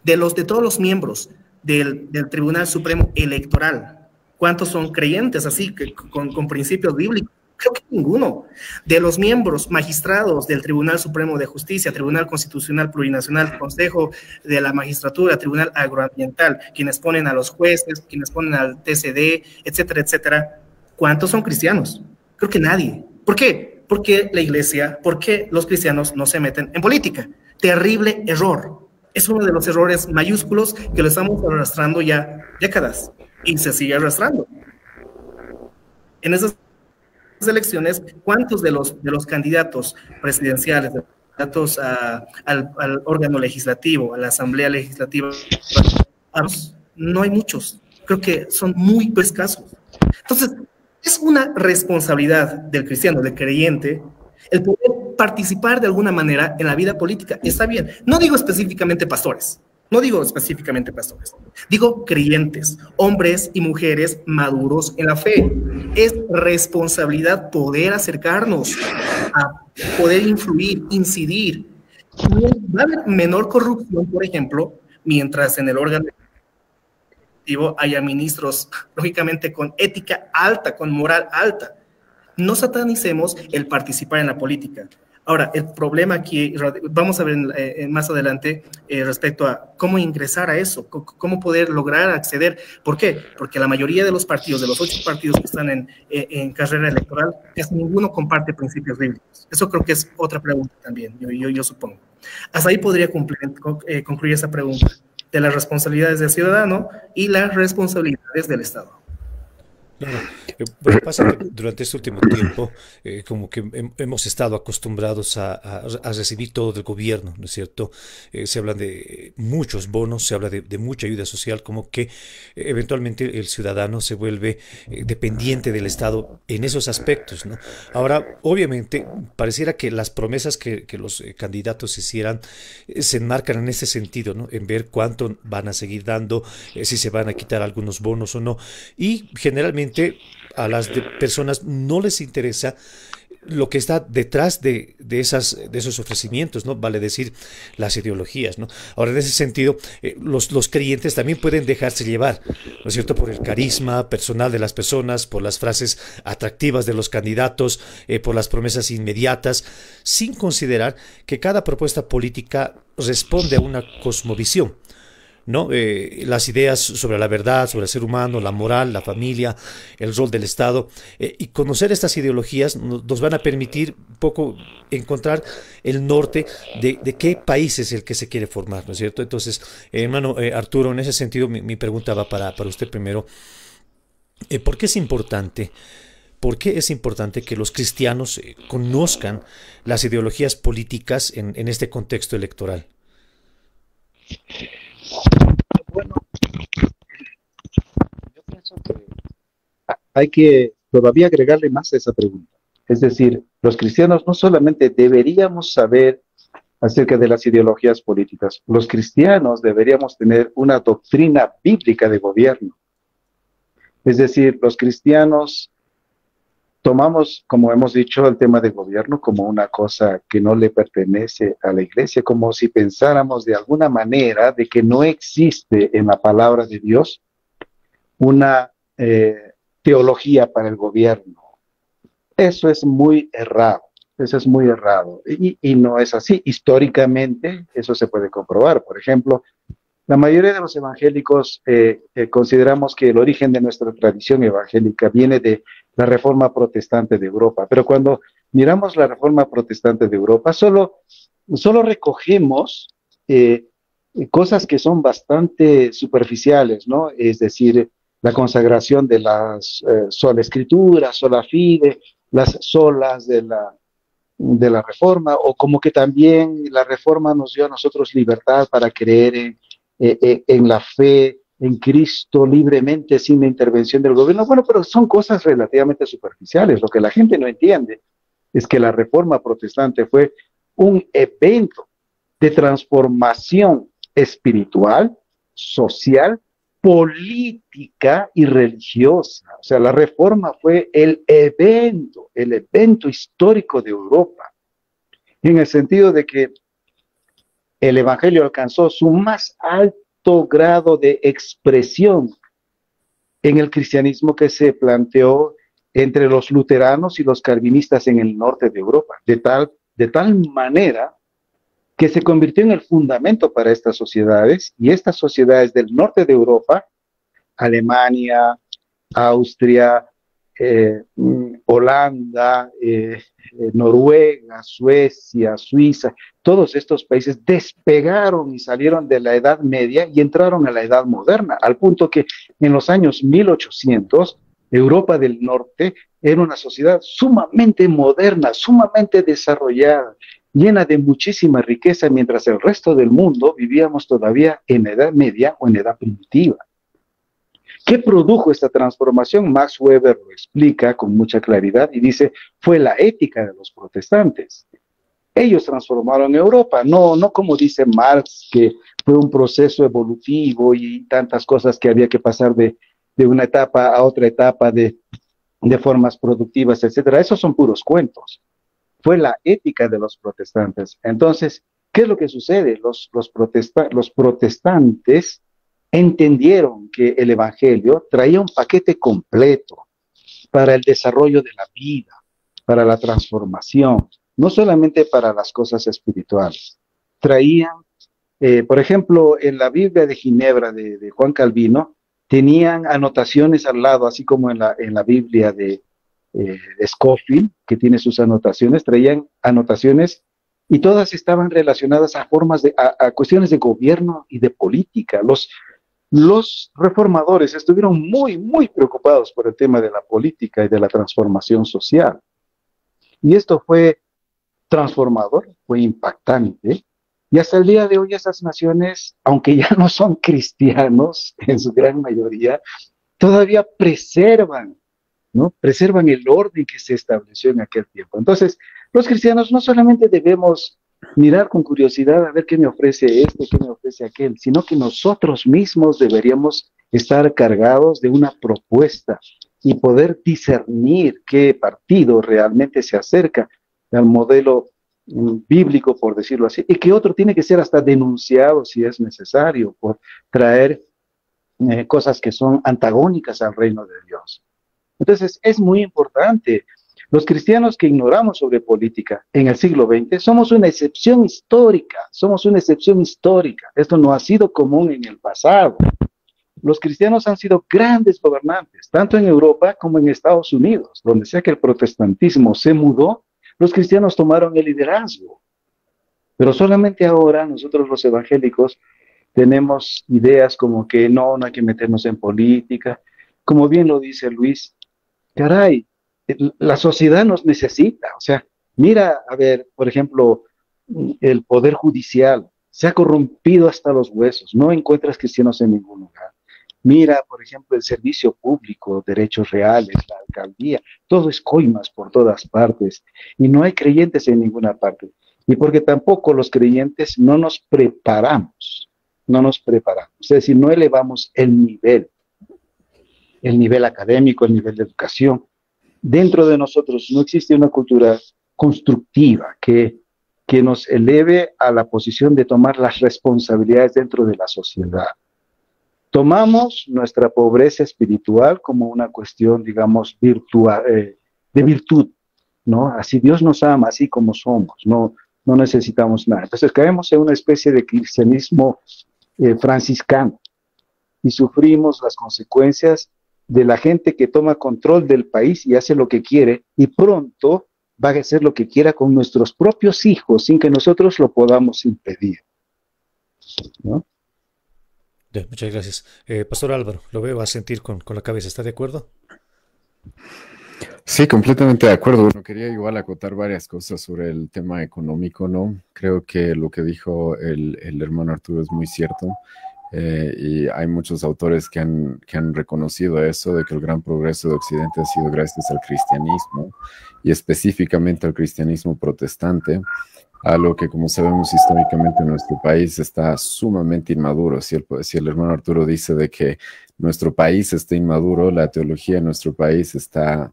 De todos los miembros del Tribunal Supremo Electoral, ¿cuántos son creyentes así, con principios bíblicos? Creo que ninguno. De los miembros magistrados del Tribunal Supremo de Justicia, Tribunal Constitucional Plurinacional, Consejo de la Magistratura, Tribunal Agroambiental, quienes ponen a los jueces, quienes ponen al TCD, etcétera, etcétera, ¿cuántos son cristianos? Creo que nadie. ¿Por qué? Porque la iglesia, porque los cristianos no se meten en política. Terrible error. Es uno de los errores mayúsculos que lo estamos arrastrando ya décadas y se sigue arrastrando. En esas elecciones, ¿cuántos de los candidatos presidenciales, candidatos al órgano legislativo, a la asamblea legislativa? No hay muchos. Creo que son muy escasos. Entonces, es una responsabilidad del cristiano, del creyente, el poder participar de alguna manera en la vida política. Está bien. No digo específicamente pastores. No digo específicamente pastores, digo creyentes, hombres y mujeres maduros en la fe. Es responsabilidad poder acercarnos, a poder influir, incidir. Va a haber menor corrupción, por ejemplo, mientras en el órgano ejecutivo haya ministros, lógicamente, con ética alta, con moral alta. No satanicemos el participar en la política. Ahora, el problema aquí, vamos a ver más adelante respecto a cómo ingresar a eso, cómo poder lograr acceder. ¿Por qué? Porque la mayoría de los partidos, de los 8 partidos que están en carrera electoral, casi ninguno comparte principios bíblicos. Eso creo que es otra pregunta también, yo supongo. Hasta ahí podría concluir esa pregunta de las responsabilidades del ciudadano y las responsabilidades del Estado. Claro. Bueno, pasa que durante este último tiempo como que hemos estado acostumbrados a recibir todo del gobierno, ¿no es cierto? Se habla de muchos bonos, se habla de mucha ayuda social, como que eventualmente el ciudadano se vuelve dependiente del Estado en esos aspectos, ¿no? Ahora, obviamente, pareciera que las promesas que los candidatos hicieran se enmarcan en ese sentido, ¿no? En ver cuánto van a seguir dando, si se van a quitar algunos bonos o no. Y generalmente a las personas no les interesa lo que está detrás de esos ofrecimientos, ¿no? Vale decir, las ideologías, ¿no? Ahora, en ese sentido, los creyentes también pueden dejarse llevar, ¿no es cierto?, por el carisma personal de las personas, por las frases atractivas de los candidatos, por las promesas inmediatas, sin considerar que cada propuesta política responde a una cosmovisión, ¿no? Las ideas sobre la verdad, sobre el ser humano, la moral, la familia, el rol del Estado, y conocer estas ideologías nos van a permitir un poco encontrar el norte de qué país es el que se quiere formar, ¿no es cierto? Entonces, hermano Arturo, en ese sentido mi pregunta va para usted primero. ¿Por qué es importante? ¿Por qué es importante que los cristianos conozcan las ideologías políticas en este contexto electoral? Bueno, yo pienso que hay que todavía agregarle más a esa pregunta. Es decir, los cristianos no solamente deberíamos saber acerca de las ideologías políticas, los cristianos deberíamos tener una doctrina bíblica de gobierno. Es decir, los cristianos tomamos, como hemos dicho, el tema de gobierno como una cosa que no le pertenece a la iglesia, como si pensáramos de alguna manera de que no existe en la palabra de Dios una teología para el gobierno. Eso es muy errado, eso es muy errado. Y no es así. Históricamente eso se puede comprobar. Por ejemplo, la mayoría de los evangélicos consideramos que el origen de nuestra tradición evangélica viene de la Reforma Protestante de Europa, pero cuando miramos la Reforma Protestante de Europa, solo recogemos cosas que son bastante superficiales, ¿no? Es decir, la consagración de las sola escritura, sola fide, las solas de la Reforma, o como que también la Reforma nos dio a nosotros libertad para creer en la fe, en Cristo libremente, sin la intervención del gobierno. Bueno, pero son cosas relativamente superficiales. Lo que la gente no entiende es que la Reforma Protestante fue un evento de transformación espiritual, social, política y religiosa. O sea, la Reforma fue el evento histórico de Europa, en el sentido de que el Evangelio alcanzó su más alto grado de expresión en el cristianismo que se planteó entre los luteranos y los calvinistas en el norte de Europa, de tal manera que se convirtió en el fundamento para estas sociedades, y estas sociedades del norte de Europa, Alemania, Austria, Holanda, Noruega, Suecia, Suiza, todos estos países despegaron y salieron de la Edad Media y entraron a la Edad Moderna, al punto que en los años 1800, Europa del Norte era una sociedad sumamente moderna, sumamente desarrollada, llena de muchísima riqueza, mientras el resto del mundo vivíamos todavía en Edad Media o en Edad Primitiva. ¿Qué produjo esta transformación? Max Weber lo explica con mucha claridad y dice, fue la ética de los protestantes. Ellos transformaron Europa, no como dice Marx, que fue un proceso evolutivo y tantas cosas que había que pasar de una etapa a otra etapa de formas productivas, etcétera. Esos son puros cuentos. Fue la ética de los protestantes. Entonces, ¿qué es lo que sucede? Los protestantes entendieron que el evangelio traía un paquete completo para el desarrollo de la vida, para la transformación, no solamente para las cosas espirituales. Traían, por ejemplo, en la Biblia de Ginebra de Juan Calvino, tenían anotaciones al lado, así como en la Biblia de Scofield, que tiene sus anotaciones, traían anotaciones y todas estaban relacionadas a a cuestiones de gobierno y de política. Los reformadores estuvieron muy preocupados por el tema de la política y de la transformación social. Y esto fue transformador, fue impactante. Y hasta el día de hoy esas naciones, aunque ya no son cristianos en su gran mayoría, todavía preservan, ¿no? Preservan el orden que se estableció en aquel tiempo. Entonces, los cristianos no solamente debemos mirar con curiosidad a ver qué me ofrece este, qué me ofrece aquel, sino que nosotros mismos deberíamos estar cargados de una propuesta y poder discernir qué partido realmente se acerca al modelo bíblico, por decirlo así, y que otro tiene que ser hasta denunciado si es necesario por traer cosas que son antagónicas al reino de Dios. Entonces, es muy importante. Los cristianos que ignoramos sobre política en el siglo XX somos una excepción histórica, Esto no ha sido común en el pasado. Los cristianos han sido grandes gobernantes, tanto en Europa como en Estados Unidos. Donde sea que el protestantismo se mudó, los cristianos tomaron el liderazgo. Pero solamente ahora nosotros los evangélicos tenemos ideas como que no hay que meternos en política. Como bien lo dice Luis, caray, la sociedad nos necesita. O sea, mira, a ver, por ejemplo, el poder judicial se ha corrompido hasta los huesos. No encuentras cristianos en ningún lugar. Mira, por ejemplo, el servicio público, derechos reales, la alcaldía, todo es coimas por todas partes y no hay creyentes en ninguna parte. Y porque tampoco los creyentes no nos preparamos, es decir, no elevamos el nivel académico, el nivel de educación. Dentro de nosotros no existe una cultura constructiva que nos eleve a la posición de tomar las responsabilidades dentro de la sociedad. Tomamos nuestra pobreza espiritual como una cuestión, digamos, de virtud, ¿no? Así Dios nos ama, así como somos, no necesitamos nada. Entonces caemos en una especie de cristianismo franciscano y sufrimos las consecuencias de la gente que toma control del país y hace lo que quiere y pronto va a hacer lo que quiera con nuestros propios hijos sin que nosotros lo podamos impedir, ¿no? Muchas gracias. Pastor Álvaro, lo veo asentir con la cabeza. ¿Está de acuerdo? Sí, completamente de acuerdo. Bueno, quería igual acotar varias cosas sobre el tema económico, ¿no? Creo que lo que dijo el hermano Arturo es muy cierto. Y hay muchos autores que han reconocido eso, de que el gran progreso de Occidente ha sido gracias al cristianismo, y específicamente al cristianismo protestante, a lo que, como sabemos históricamente, nuestro país está sumamente inmaduro. Si el hermano Arturo dice de que nuestro país está inmaduro, la teología de nuestro país está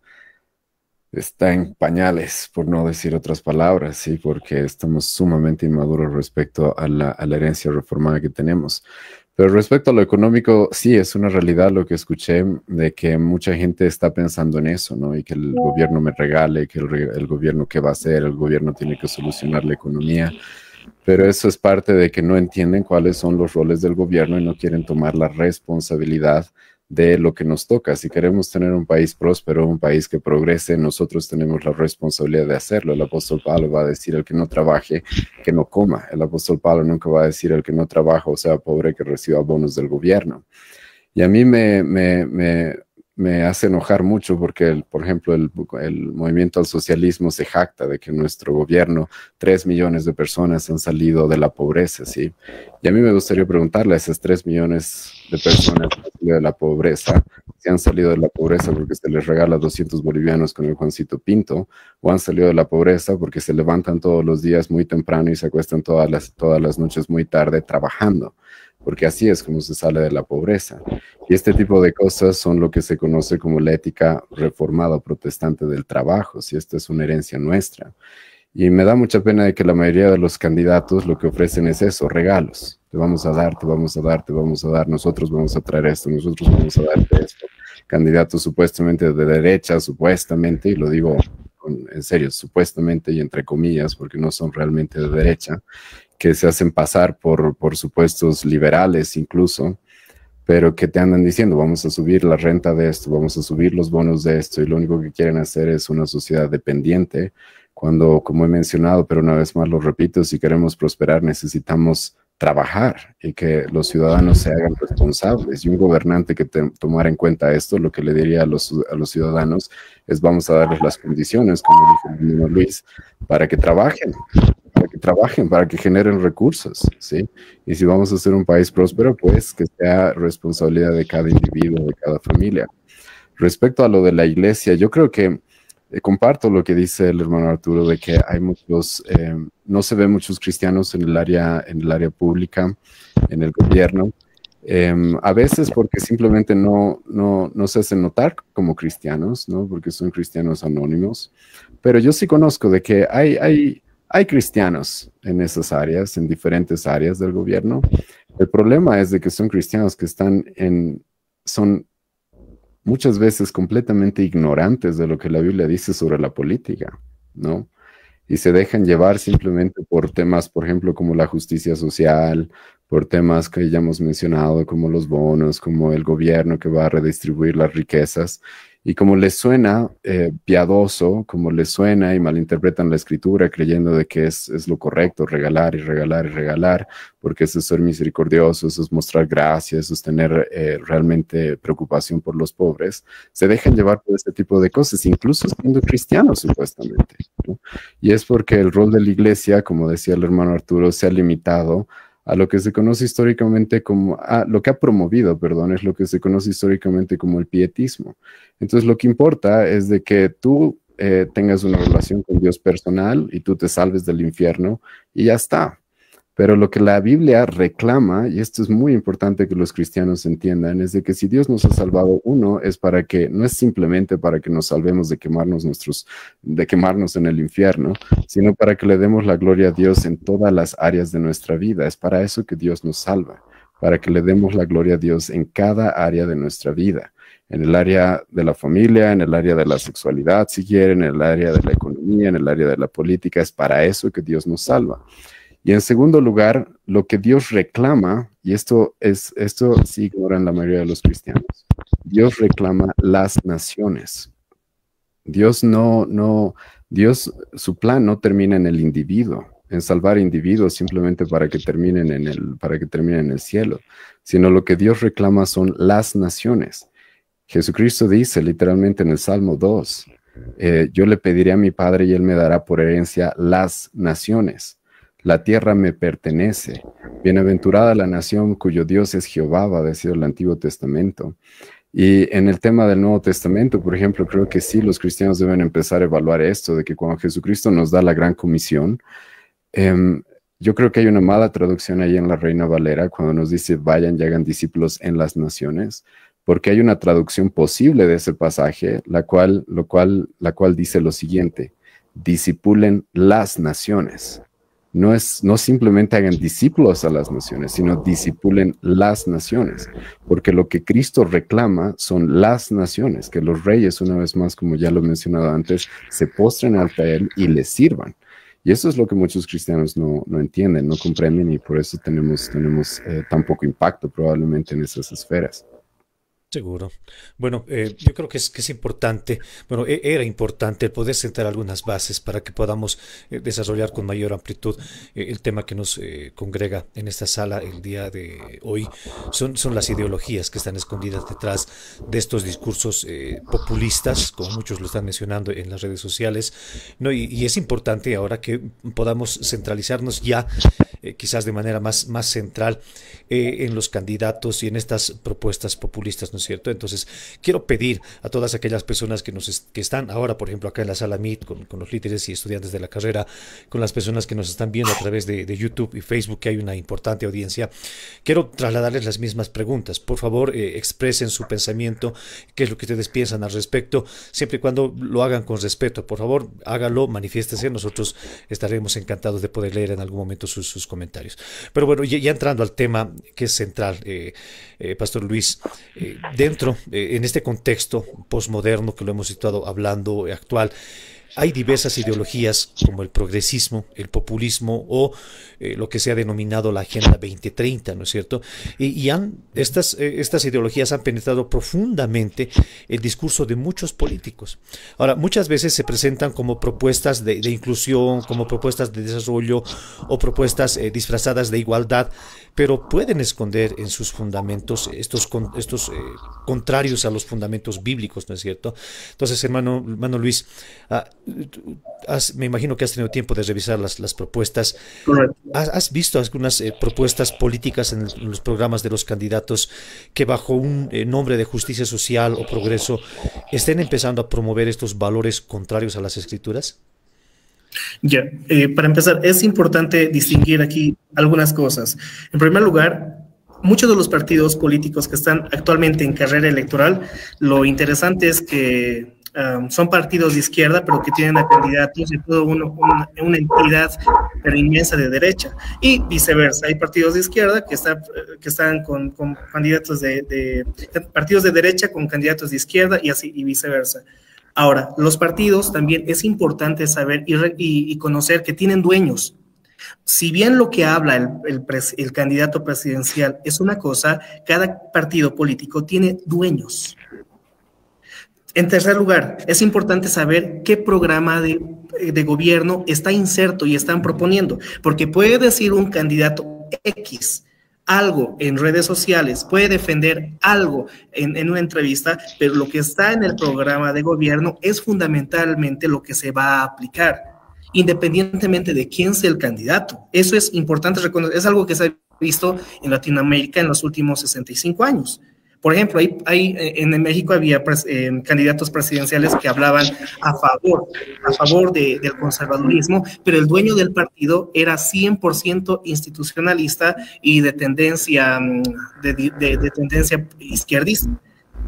en pañales, por no decir otras palabras, ¿sí? Porque estamos sumamente inmaduros respecto a la herencia reformada que tenemos. Pero respecto a lo económico, sí, es una realidad lo que escuché, de que mucha gente está pensando en eso, ¿no? Y que el gobierno me regale, que el gobierno qué va a hacer, el gobierno tiene que solucionar la economía. Pero eso es parte de que no entienden cuáles son los roles del gobierno y no quieren tomar la responsabilidad de lo que nos toca. Si queremos tener un país próspero, un país que progrese, nosotros tenemos la responsabilidad de hacerlo. El apóstol Pablo va a decir: el que no trabaje, que no coma. El apóstol Pablo nunca va a decir: el que no trabaja, o sea, pobre, que reciba bonos del gobierno. Y a mí me hace enojar mucho porque, por ejemplo, el movimiento al socialismo se jacta de que en nuestro gobierno 3 millones de personas han salido de la pobreza, ¿sí? Y a mí me gustaría preguntarle a esas 3 millones de personas que han salido de la pobreza, si han salido de la pobreza porque se les regala 200 bolivianos con el Juancito Pinto, o han salido de la pobreza porque se levantan todos los días muy temprano y se acuestan todas las noches muy tarde trabajando, porque así es como se sale de la pobreza. Y este tipo de cosas son lo que se conoce como la ética reformada o protestante del trabajo, si esta es una herencia nuestra. Y me da mucha pena de que la mayoría de los candidatos lo que ofrecen es eso, regalos. Te vamos a dar, te vamos a dar, te vamos a dar, nosotros vamos a traer esto, nosotros vamos a darte esto. Candidatos supuestamente de derecha, supuestamente, y lo digo en serio, supuestamente y entre comillas, porque no son realmente de derecha, que se hacen pasar por supuestos liberales incluso, pero que te andan diciendo, vamos a subir la renta de esto, vamos a subir los bonos de esto, y lo único que quieren hacer es una sociedad dependiente, cuando, como he mencionado, pero una vez más lo repito, si queremos prosperar necesitamos trabajar y que los ciudadanos se hagan responsables. Y un gobernante que tomara en cuenta esto, lo que le diría a los ciudadanos es vamos a darles las condiciones, como dijo el mismo Luis, para que trabajen, para que generen recursos, ¿sí? Y si vamos a ser un país próspero, pues que sea responsabilidad de cada individuo, de cada familia. Respecto a lo de la iglesia, yo creo que comparto lo que dice el hermano Arturo de que hay muchos, no se ven muchos cristianos en el área pública, en el gobierno, a veces porque simplemente no se hacen notar como cristianos, ¿no? Porque son cristianos anónimos, pero yo sí conozco de que hay cristianos en esas áreas, en diferentes áreas del gobierno. El problema es de que son cristianos que son muchas veces completamente ignorantes de lo que la Biblia dice sobre la política, ¿no? Y se dejan llevar simplemente por temas, por ejemplo, como la justicia social, por temas que ya hemos mencionado, como los bonos, como el gobierno que va a redistribuir las riquezas. Y como les suena piadoso, como les suena y malinterpretan la escritura creyendo de que es lo correcto, regalar y regalar y regalar, porque eso es ser misericordioso, eso es mostrar gracia, eso es tener realmente preocupación por los pobres, se dejan llevar por este tipo de cosas, incluso siendo cristianos supuestamente, ¿no? Y es porque el rol de la iglesia, como decía el hermano Arturo, se ha limitado a lo que se conoce históricamente como, lo que ha promovido, perdón, es lo que se conoce históricamente como el pietismo. Entonces, lo que importa es de que tú tengas una relación con Dios personal y tú te salves del infierno y ya está. Pero lo que la Biblia reclama, y esto es muy importante que los cristianos entiendan, es de que si Dios nos ha salvado, uno, es para que, no es simplemente para que nos salvemos de quemarnos en el infierno, sino para que le demos la gloria a Dios en todas las áreas de nuestra vida. Es para eso que Dios nos salva, para que le demos la gloria a Dios en cada área de nuestra vida. En el área de la familia, en el área de la sexualidad, si quieren, en el área de la economía, en el área de la política, es para eso que Dios nos salva. Y en segundo lugar, lo que Dios reclama, y esto sí ignoran la mayoría de los cristianos, Dios reclama las naciones. Dios su plan no termina en el individuo, en salvar individuos simplemente para que terminen en el cielo, sino lo que Dios reclama son las naciones. Jesucristo dice literalmente en el Salmo 2, yo le pediré a mi Padre y Él me dará por herencia las naciones. La tierra me pertenece. Bienaventurada la nación cuyo Dios es Jehová, va a decir el Antiguo Testamento. Y en el tema del Nuevo Testamento, por ejemplo, creo que sí, los cristianos deben empezar a evaluar esto, de que cuando Jesucristo nos da la gran comisión, yo creo que hay una mala traducción ahí en la Reina Valera, cuando nos dice, vayan y hagan discípulos en las naciones, porque hay una traducción posible de ese pasaje, la cual dice lo siguiente, discipulen las naciones. No simplemente hagan discípulos a las naciones, sino discipulen las naciones, porque lo que Cristo reclama son las naciones, que los reyes, una vez más, como ya lo he mencionado antes, se postren ante Él y les sirvan. Y eso es lo que muchos cristianos no entienden, no comprenden, y por eso tenemos tan poco impacto probablemente en esas esferas. Seguro. Bueno, yo creo que es importante, bueno, era importante el poder sentar algunas bases para que podamos desarrollar con mayor amplitud el tema que nos congrega en esta sala el día de hoy. Son las ideologías que están escondidas detrás de estos discursos populistas, como muchos lo están mencionando en las redes sociales, ¿no? Y es importante ahora que podamos centralizarnos ya, quizás de manera más central, en los candidatos y en estas propuestas populistas, ¿no es cierto? Entonces, quiero pedir a todas aquellas personas que están ahora, por ejemplo, acá en la sala Meet, con los líderes y estudiantes de la carrera, con las personas que nos están viendo a través de YouTube y Facebook, que hay una importante audiencia, quiero trasladarles las mismas preguntas. Por favor, expresen su pensamiento, qué es lo que ustedes piensan al respecto, siempre y cuando lo hagan con respeto. Por favor, hágalo, manifiéstese, nosotros estaremos encantados de poder leer en algún momento sus comentarios. Pero bueno, ya entrando al tema que es central, Pastor Luis, en este contexto postmoderno que lo hemos estado hablando, actual, hay diversas ideologías como el progresismo, el populismo o lo que se ha denominado la Agenda 2030, ¿no es cierto? Estas ideologías han penetrado profundamente el discurso de muchos políticos. Ahora, muchas veces se presentan como propuestas de inclusión, como propuestas de desarrollo o propuestas disfrazadas de igualdad, pero pueden esconder en sus fundamentos estos contrarios a los fundamentos bíblicos, ¿no es cierto? Entonces, hermano Luis, me imagino que has tenido tiempo de revisar las propuestas. Correcto. ¿Has visto algunas propuestas políticas en los programas de los candidatos que bajo un nombre de justicia social o progreso estén empezando a promover estos valores contrarios a las Escrituras? Ya, para empezar, es importante distinguir aquí algunas cosas. En primer lugar, muchos de los partidos políticos que están actualmente en carrera electoral, lo interesante es que son partidos de izquierda, pero que tienen a candidatos de toda una entidad pero inmensa de derecha, y viceversa. Hay partidos de izquierda que están con candidatos de partidos de derecha con candidatos de izquierda y así y viceversa. Ahora, los partidos también es importante saber y conocer que tienen dueños. Si bien lo que habla el candidato presidencial es una cosa, cada partido político tiene dueños. En tercer lugar, es importante saber qué programa de gobierno está inserto y están proponiendo, porque puede decir un candidato X algo en redes sociales, puede defender algo en una entrevista, pero lo que está en el programa de gobierno es fundamentalmente lo que se va a aplicar, independientemente de quién sea el candidato. Eso es importante reconocer, es algo que se ha visto en Latinoamérica en los últimos 65 años. Por ejemplo, en México había candidatos presidenciales que hablaban a favor del conservadurismo, pero el dueño del partido era 100% institucionalista y de tendencia izquierdista.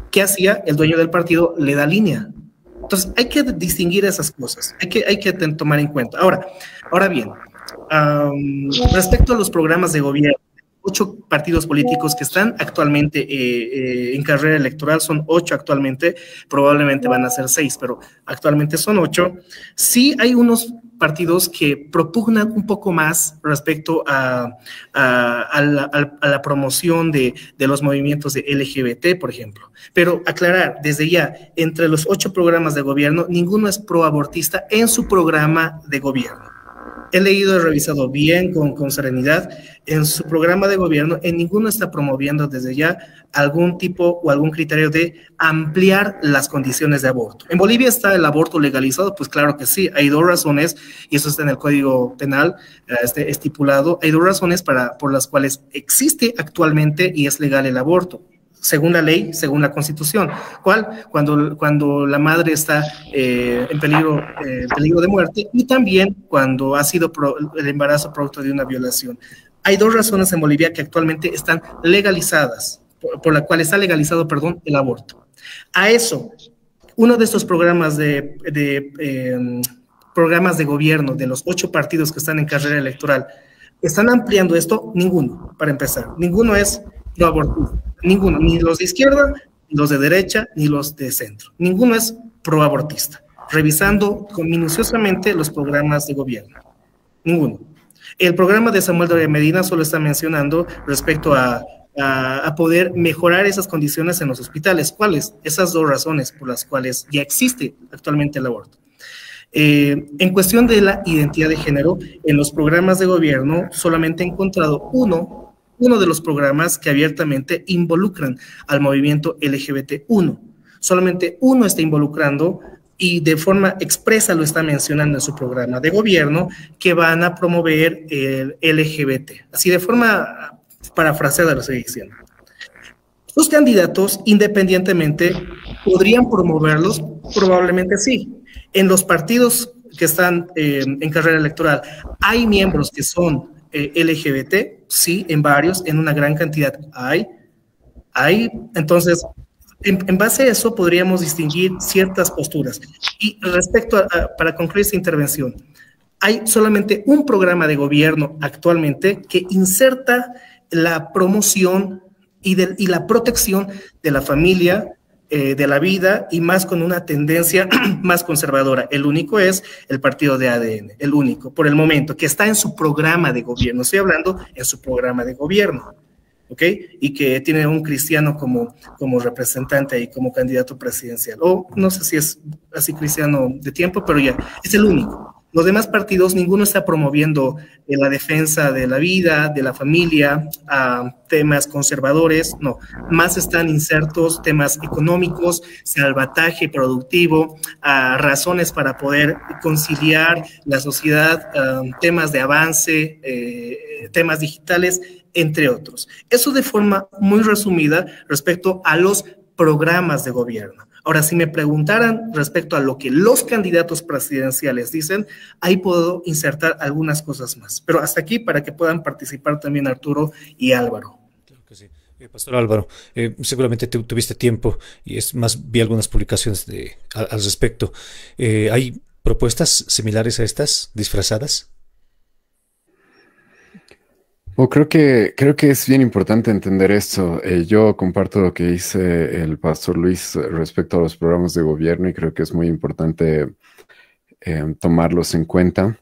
¿Qué hacía? El dueño del partido le da línea. Entonces, hay que distinguir esas cosas, hay que tomar en cuenta. Ahora bien, respecto a los programas de gobierno, 8 partidos políticos que están actualmente en carrera electoral, son 8 actualmente, probablemente van a ser 6, pero actualmente son 8. Sí hay unos partidos que propugnan un poco más respecto a la promoción de los movimientos de LGBT, por ejemplo. Pero aclarar, desde ya, entre los 8 programas de gobierno, ninguno es proabortista en su programa de gobierno. He leído, he revisado bien, con serenidad, en su programa de gobierno, en ninguno está promoviendo desde ya algún tipo o algún criterio de ampliar las condiciones de aborto. ¿En Bolivia está el aborto legalizado? Pues claro que sí, hay 2 razones, y eso está en el Código Penal estipulado, hay 2 razones por las cuales existe actualmente y es legal el aborto. Según la ley, según la Constitución. ¿Cuál? Cuando la madre está en peligro de muerte, y también cuando ha sido el embarazo producto de una violación. Hay 2 razones en Bolivia que actualmente están legalizadas, por la cual está legalizado, el aborto. A eso, uno de estos programas programas de gobierno de los 8 partidos que están en carrera electoral, ¿están ampliando esto? Ninguno, para empezar. Ninguno es proabortista. Ninguno, ni los de izquierda, ni los de derecha, ni los de centro. Ninguno es proabortista. Revisando minuciosamente los programas de gobierno. Ninguno. El programa de Samuel Doria Medina solo está mencionando respecto a poder mejorar esas condiciones en los hospitales. ¿Cuáles? Esas 2 razones por las cuales ya existe actualmente el aborto. En cuestión de la identidad de género, en los programas de gobierno solamente he encontrado uno de los programas que abiertamente involucran al movimiento LGBT1. Solamente uno está involucrando y de forma expresa lo está mencionando en su programa de gobierno, que van a promover el LGBT. Así de forma parafraseada lo estoy diciendo. Los candidatos, independientemente, podrían promoverlos, probablemente sí. En los partidos que están en carrera electoral, ¿hay miembros que son LGBT? Sí, en varios, en una gran cantidad hay. Entonces, en base a eso podríamos distinguir ciertas posturas. Y respecto para concluir esta intervención, hay solamente un programa de gobierno actualmente que inserta la promoción y la protección de la familia, de la vida, y más con una tendencia más conservadora. El único es el partido de ADN, el único, por el momento, que está en su programa de gobierno. Estoy hablando en su programa de gobierno, ¿ok? Y que tiene un cristiano como representante y como candidato presidencial. O no sé si es así cristiano de tiempo, pero ya, es el único. Los demás partidos, ninguno está promoviendo la defensa de la vida, de la familia, temas conservadores, no. Más están insertos temas económicos, salvataje productivo, razones para poder conciliar la sociedad, temas de avance, temas digitales, entre otros. Eso de forma muy resumida respecto a los programas de gobierno. Ahora, si me preguntaran respecto a lo que los candidatos presidenciales dicen, ahí puedo insertar algunas cosas más. Pero hasta aquí para que puedan participar también Arturo y Álvaro. Claro que sí. Pastor Álvaro, seguramente tuviste tiempo y es más, vi algunas publicaciones al respecto. ¿Hay propuestas similares a estas, disfrazadas? Creo que es bien importante entender esto. Yo comparto lo que dice el pastor Luis respecto a los programas de gobierno y creo que es muy importante tomarlos en cuenta.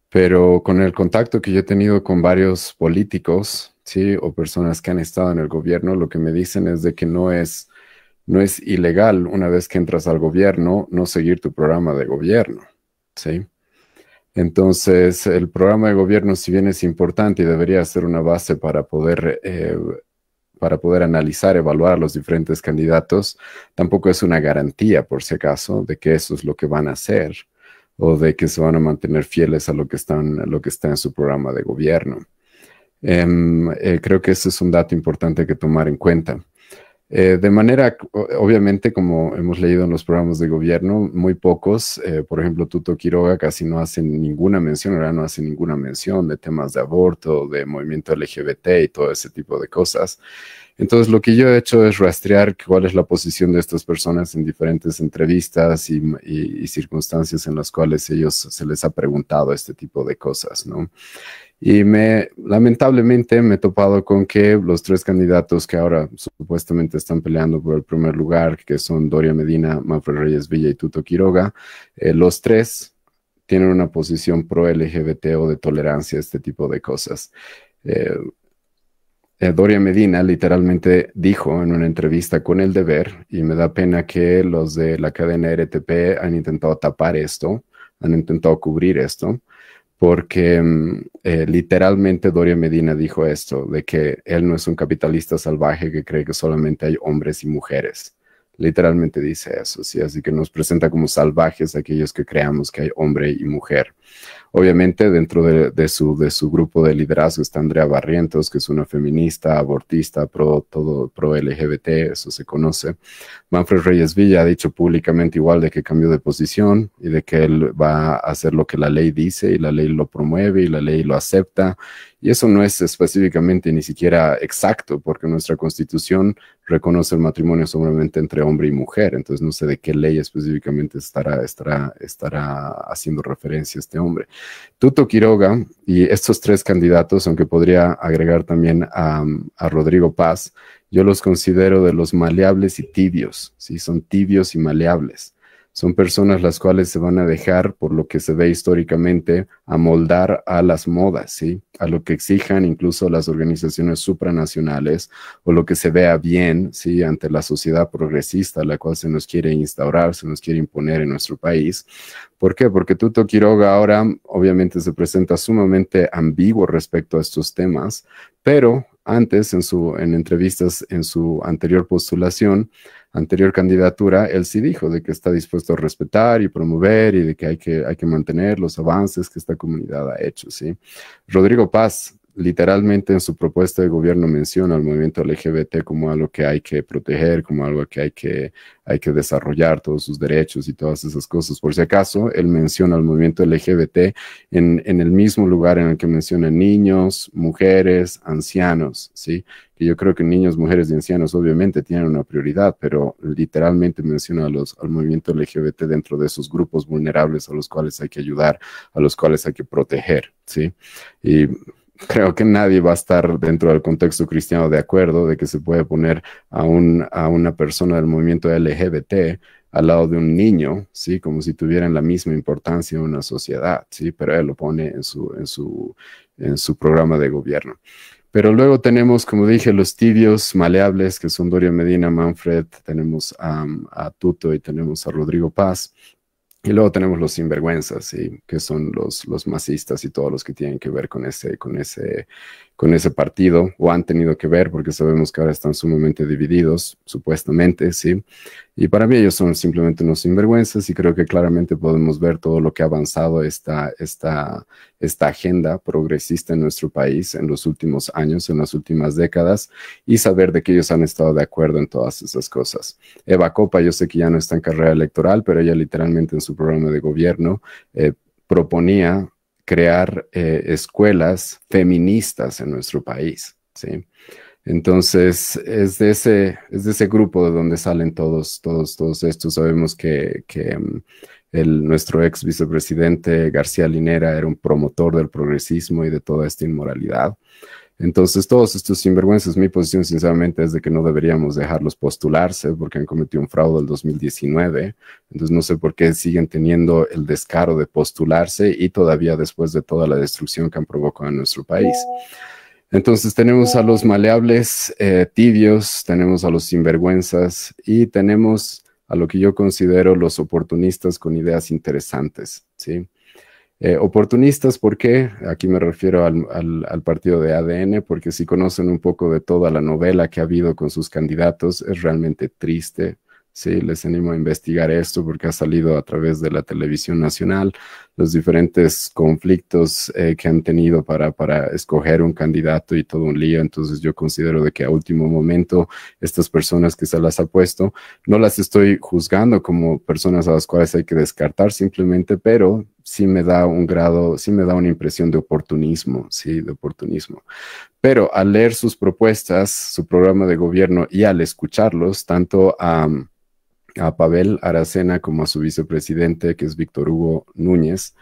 Pero con el contacto que yo he tenido con varios políticos, ¿sí? O personas que han estado en el gobierno, lo que me dicen es de que no es ilegal una vez que entras al gobierno no seguir tu programa de gobierno, ¿sí? Entonces, el programa de gobierno, si bien es importante y debería ser una base para poder analizar, evaluar a los diferentes candidatos, tampoco es una garantía, por si acaso, de que eso es lo que van a hacer o de que se van a mantener fieles a lo que está en su programa de gobierno. Creo que ese es un dato importante que tomar en cuenta. De manera, obviamente, como hemos leído en los programas de gobierno, muy pocos, por ejemplo, Tuto Quiroga casi no hace ninguna mención, ahora no hace ninguna mención de temas de aborto, de movimiento LGBT y todo ese tipo de cosas. Entonces, lo que yo he hecho es rastrear cuál es la posición de estas personas en diferentes entrevistas y circunstancias en las cuales se les ha preguntado este tipo de cosas, ¿no? Y lamentablemente me he topado con que los tres candidatos que ahora supuestamente están peleando por el primer lugar, que son Doria Medina, Manfred Reyes Villa y Tuto Quiroga, los tres tienen una posición pro-LGBT o de tolerancia a este tipo de cosas. Doria Medina literalmente dijo en una entrevista con El Deber, y me da pena que los de la cadena RTP han intentado tapar esto, han intentado cubrir esto, porque literalmente Doria Medina dijo esto, de que él no es un capitalista salvaje que cree que solamente hay hombres y mujeres. Literalmente dice eso, ¿sí? Así que nos presenta como salvajes aquellos que creamos que hay hombre y mujer. Obviamente, dentro de su grupo de liderazgo está Andrea Barrientos, que es una feminista, abortista, pro LGBT, eso se conoce. Manfred Reyes Villa ha dicho públicamente igual de que cambió de posición y de que él va a hacer lo que la ley dice y la ley lo promueve y la ley lo acepta. Y eso no es específicamente ni siquiera exacto, porque nuestra Constitución reconoce el matrimonio solamente entre hombre y mujer. Entonces no sé de qué ley específicamente estará haciendo referencia este hombre. Tuto Quiroga y estos tres candidatos, aunque podría agregar también a Rodrigo Paz, yo los considero de los maleables y tibios, ¿sí? Son tibios y maleables. Son personas las cuales se van a dejar, por lo que se ve históricamente, amoldar a las modas, ¿sí? A lo que exijan incluso las organizaciones supranacionales o lo que se vea bien, ¿sí? Ante la sociedad progresista, la cual se nos quiere instaurar, se nos quiere imponer en nuestro país. ¿Por qué? Porque Tuto Quiroga ahora obviamente se presenta sumamente ambiguo respecto a estos temas, pero antes, en entrevistas en su anterior postulación, anterior candidatura, él sí dijo de que está dispuesto a respetar y promover y de que hay que mantener los avances que esta comunidad ha hecho, ¿sí? Rodrigo Paz literalmente en su propuesta de gobierno menciona al movimiento LGBT como algo que hay que proteger, como algo que hay que desarrollar todos sus derechos y todas esas cosas. Por si acaso, él menciona al movimiento LGBT en el mismo lugar en el que menciona niños, mujeres, ancianos, ¿sí? Que yo creo que niños, mujeres y ancianos obviamente tienen una prioridad, pero literalmente menciona al movimiento LGBT dentro de esos grupos vulnerables a los cuales hay que ayudar, a los cuales hay que proteger, ¿sí? Y creo que nadie va a estar dentro del contexto cristiano de acuerdo de que se puede poner a una persona del movimiento LGBT al lado de un niño, ¿sí? Como si tuvieran la misma importancia en una sociedad, ¿sí? Pero él lo pone en su programa de gobierno. Pero luego tenemos, como dije, los tibios maleables, que son Doria Medina, Manfred, tenemos a Tuto y tenemos a Rodrigo Paz. Y luego tenemos los sinvergüenzas, ¿sí? Que son los masistas y todos los que tienen que ver con ese partido, o han tenido que ver, porque sabemos que ahora están sumamente divididos, supuestamente, ¿sí? Y para mí ellos son simplemente unos sinvergüenzas y creo que claramente podemos ver todo lo que ha avanzado esta agenda progresista en nuestro país en los últimos años, en las últimas décadas, y saber de que ellos han estado de acuerdo en todas esas cosas. Eva Copa, yo sé que ya no está en carrera electoral, pero ella literalmente en su programa de gobierno proponía crear escuelas feministas en nuestro país, ¿sí? Entonces, es de ese grupo de donde salen todos estos. Sabemos que nuestro ex vicepresidente García Linera era un promotor del progresismo y de toda esta inmoralidad. Entonces, todos estos sinvergüenzas, mi posición sinceramente es de que no deberíamos dejarlos postularse porque han cometido un fraude el 2019. Entonces, no sé por qué siguen teniendo el descaro de postularse y todavía después de toda la destrucción que han provocado en nuestro país. Entonces, tenemos a los maleables tibios, tenemos a los sinvergüenzas y tenemos a lo que yo considero los oportunistas con ideas interesantes, ¿sí? Oportunistas, ¿por qué? Aquí me refiero al partido de ADN, porque si conocen un poco de toda la novela que ha habido con sus candidatos, es realmente triste. Sí, les animo a investigar esto porque ha salido a través de la televisión nacional, los diferentes conflictos que han tenido para escoger un candidato y todo un lío. Entonces yo considero de que a último momento estas personas que se las ha puesto, no las estoy juzgando como personas a las cuales hay que descartar simplemente, pero sí me da una impresión de oportunismo, sí, de oportunismo. Pero al leer sus propuestas, su programa de gobierno y al escucharlos, tanto a Pavel Aracena como a su vicepresidente, que es Víctor Hugo Núñez,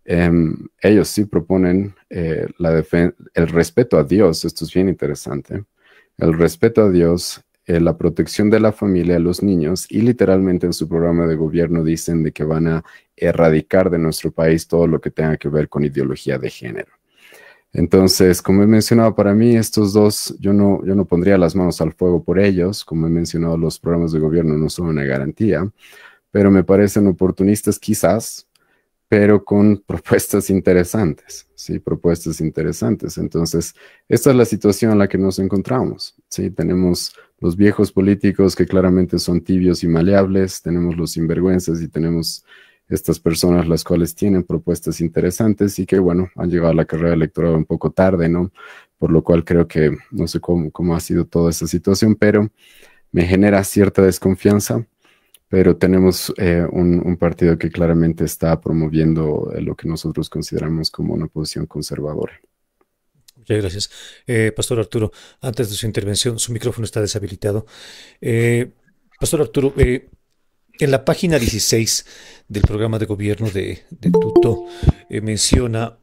ellos sí proponen el respeto a Dios. Esto es bien interesante. El respeto a Dios, la protección de la familia, a los niños, y literalmente en su programa de gobierno dicen de que van a erradicar de nuestro país todo lo que tenga que ver con ideología de género. Entonces, como he mencionado, para mí estos dos, yo no pondría las manos al fuego por ellos. Como he mencionado, los programas de gobierno no son una garantía, pero me parecen oportunistas quizás, pero con propuestas interesantes, ¿sí? Propuestas interesantes. Entonces, esta es la situación en la que nos encontramos, ¿sí? Tenemos los viejos políticos que claramente son tibios y maleables, tenemos los sinvergüenzas y tenemos estas personas las cuales tienen propuestas interesantes y que, bueno, han llegado a la carrera electoral un poco tarde, ¿no? Por lo cual creo que no sé cómo ha sido toda esa situación, pero me genera cierta desconfianza. Pero tenemos un partido que claramente está promoviendo lo que nosotros consideramos como una posición conservadora. Muchas gracias. Pastor Arturo, antes de su intervención, su micrófono está deshabilitado. Pastor Arturo, en la página 16 del programa de gobierno de Tuto menciona,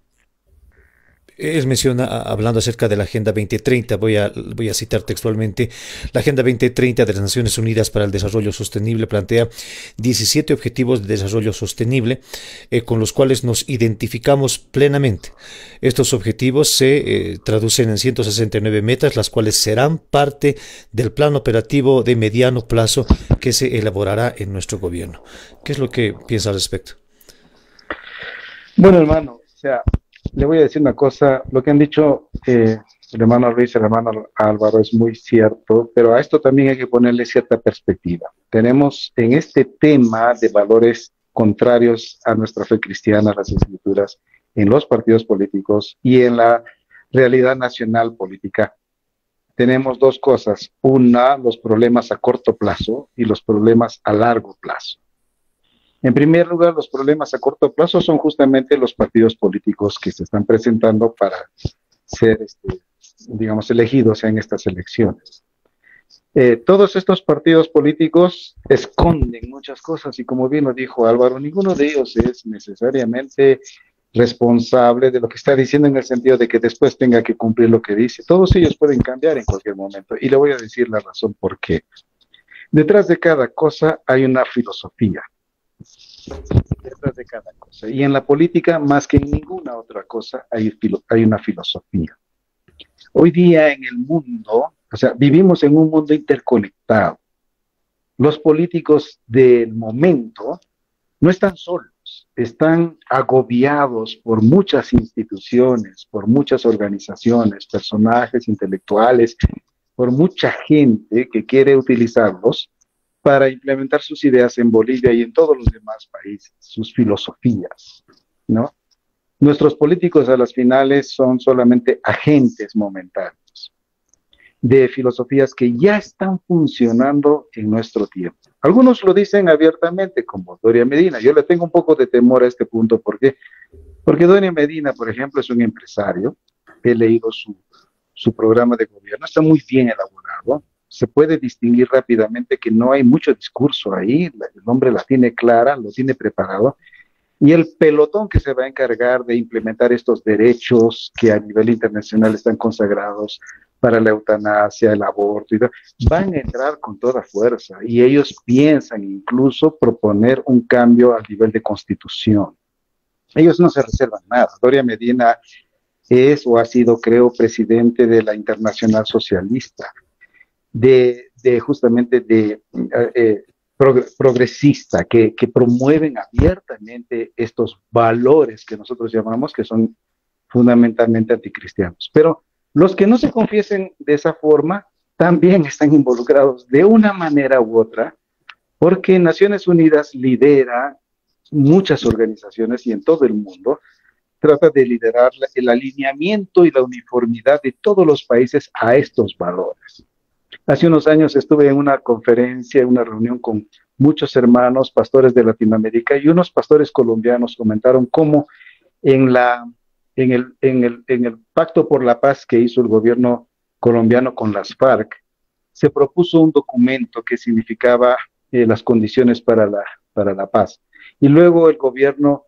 hablando acerca de la Agenda 2030, voy a citar textualmente: la Agenda 2030 de las Naciones Unidas para el Desarrollo Sostenible plantea 17 objetivos de desarrollo sostenible con los cuales nos identificamos plenamente. Estos objetivos se traducen en 169 metas, las cuales serán parte del plan operativo de mediano plazo que se elaborará en nuestro gobierno. ¿Qué es lo que piensa al respecto? Bueno, hermano, o sea, le voy a decir una cosa, lo que han dicho el hermano Luis, el hermano Álvaro es muy cierto, pero a esto también hay que ponerle cierta perspectiva. Tenemos en este tema de valores contrarios a nuestra fe cristiana, las escrituras, en los partidos políticos y en la realidad nacional política, tenemos dos cosas. Una, los problemas a corto plazo y los problemas a largo plazo. En primer lugar, los problemas a corto plazo son justamente los partidos políticos que se están presentando para ser, digamos, elegidos en estas elecciones. Todos estos partidos políticos esconden muchas cosas y como bien lo dijo Álvaro, ninguno de ellos es necesariamente responsable de lo que está diciendo en el sentido de que después tenga que cumplir lo que dice. Todos ellos pueden cambiar en cualquier momento y le voy a decir la razón por qué. Detrás de cada cosa hay una filosofía. Detrás de cada cosa. Y en la política, más que en ninguna otra cosa, hay una filosofía. Hoy día en el mundo, o sea, vivimos en un mundo interconectado. Los políticos del momento no están solos, están agobiados por muchas instituciones, por muchas organizaciones, personajes intelectuales, por mucha gente que quiere utilizarlos para implementar sus ideas en Bolivia y en todos los demás países, sus filosofías, ¿no? Nuestros políticos a las finales son solamente agentes momentáneos de filosofías que ya están funcionando en nuestro tiempo. Algunos lo dicen abiertamente, como Doria Medina. Yo le tengo un poco de temor a este punto, porque Doria Medina, por ejemplo, es un empresario. He leído su programa de gobierno, está muy bien elaborado. Se puede distinguir rápidamente que no hay mucho discurso ahí, el hombre la tiene clara, lo tiene preparado, y el pelotón que se va a encargar de implementar estos derechos que a nivel internacional están consagrados para la eutanasia, el aborto, y van a entrar con toda fuerza, y ellos piensan incluso proponer un cambio a nivel de constitución. Ellos no se reservan nada. Doria Medina es o ha sido, creo, presidente de la Internacional Socialista, justamente progresista, que promueven abiertamente estos valores que nosotros llamamos que son fundamentalmente anticristianos. Pero los que no se confiesen de esa forma también están involucrados de una manera u otra, porque Naciones Unidas lidera muchas organizaciones y en todo el mundo trata de liderar el alineamiento y la uniformidad de todos los países a estos valores. Hace unos años estuve en una conferencia, en una reunión con muchos hermanos pastores de Latinoamérica y unos pastores colombianos comentaron cómo en el Pacto por la Paz que hizo el gobierno colombiano con las FARC, se propuso un documento que significaba las condiciones para la paz. Y luego el gobierno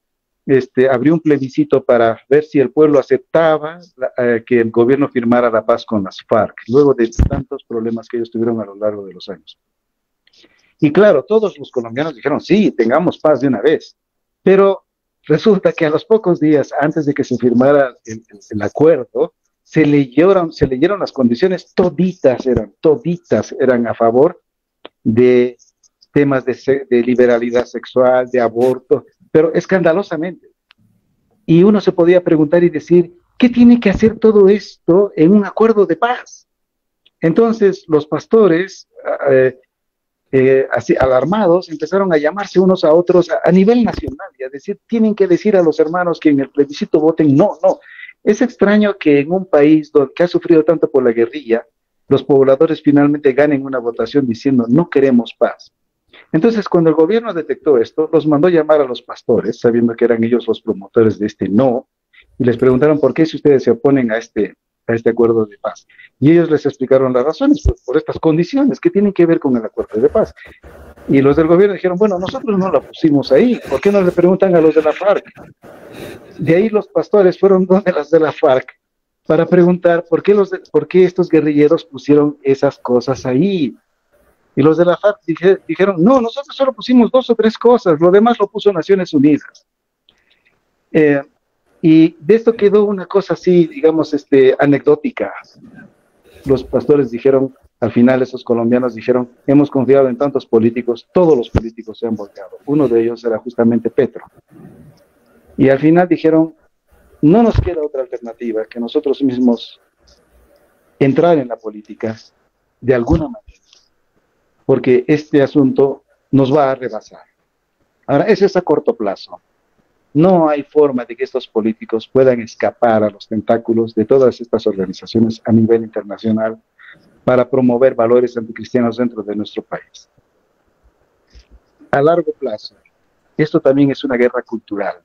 abrió un plebiscito para ver si el pueblo aceptaba que el gobierno firmara la paz con las FARC, luego de tantos problemas que ellos tuvieron a lo largo de los años. Y claro, todos los colombianos dijeron, sí, tengamos paz de una vez, pero resulta que a los pocos días antes de que se firmara el acuerdo, se leyeron las condiciones, toditas eran a favor de temas de liberalidad sexual, de aborto, pero escandalosamente. Y uno se podía preguntar y decir, ¿qué tiene que hacer todo esto en un acuerdo de paz? Entonces los pastores, así alarmados, empezaron a llamarse unos a otros a nivel nacional y a decir, tienen que decir a los hermanos que en el plebiscito voten no. Es extraño que en un país que ha sufrido tanto por la guerrilla, los pobladores finalmente ganen una votación diciendo no queremos paz. Entonces, cuando el gobierno detectó esto, los mandó llamar a los pastores, sabiendo que eran ellos los promotores de este no, y les preguntaron por qué si ustedes se oponen a este acuerdo de paz. Y ellos les explicaron las razones, pues, por estas condiciones que tienen que ver con el acuerdo de paz. Y los del gobierno dijeron, bueno, nosotros no la pusimos ahí, ¿por qué no le preguntan a los de la FARC? De ahí los pastores fueron donde las de la FARC para preguntar por qué estos guerrilleros pusieron esas cosas ahí. Y los de la FARC dijeron, no, nosotros solo pusimos 2 o 3 cosas, lo demás lo puso Naciones Unidas. Y de esto quedó una cosa así, digamos, anecdótica. Los pastores dijeron, al final esos colombianos dijeron, hemos confiado en tantos políticos, todos los políticos se han volcado. Uno de ellos era justamente Petro. Y al final dijeron, no nos queda otra alternativa que nosotros mismos entrar en la política de alguna manera, porque este asunto nos va a rebasar. Ahora, eso es a corto plazo. No hay forma de que estos políticos puedan escapar a los tentáculos de todas estas organizaciones a nivel internacional para promover valores anticristianos dentro de nuestro país. A largo plazo, esto también es una guerra cultural.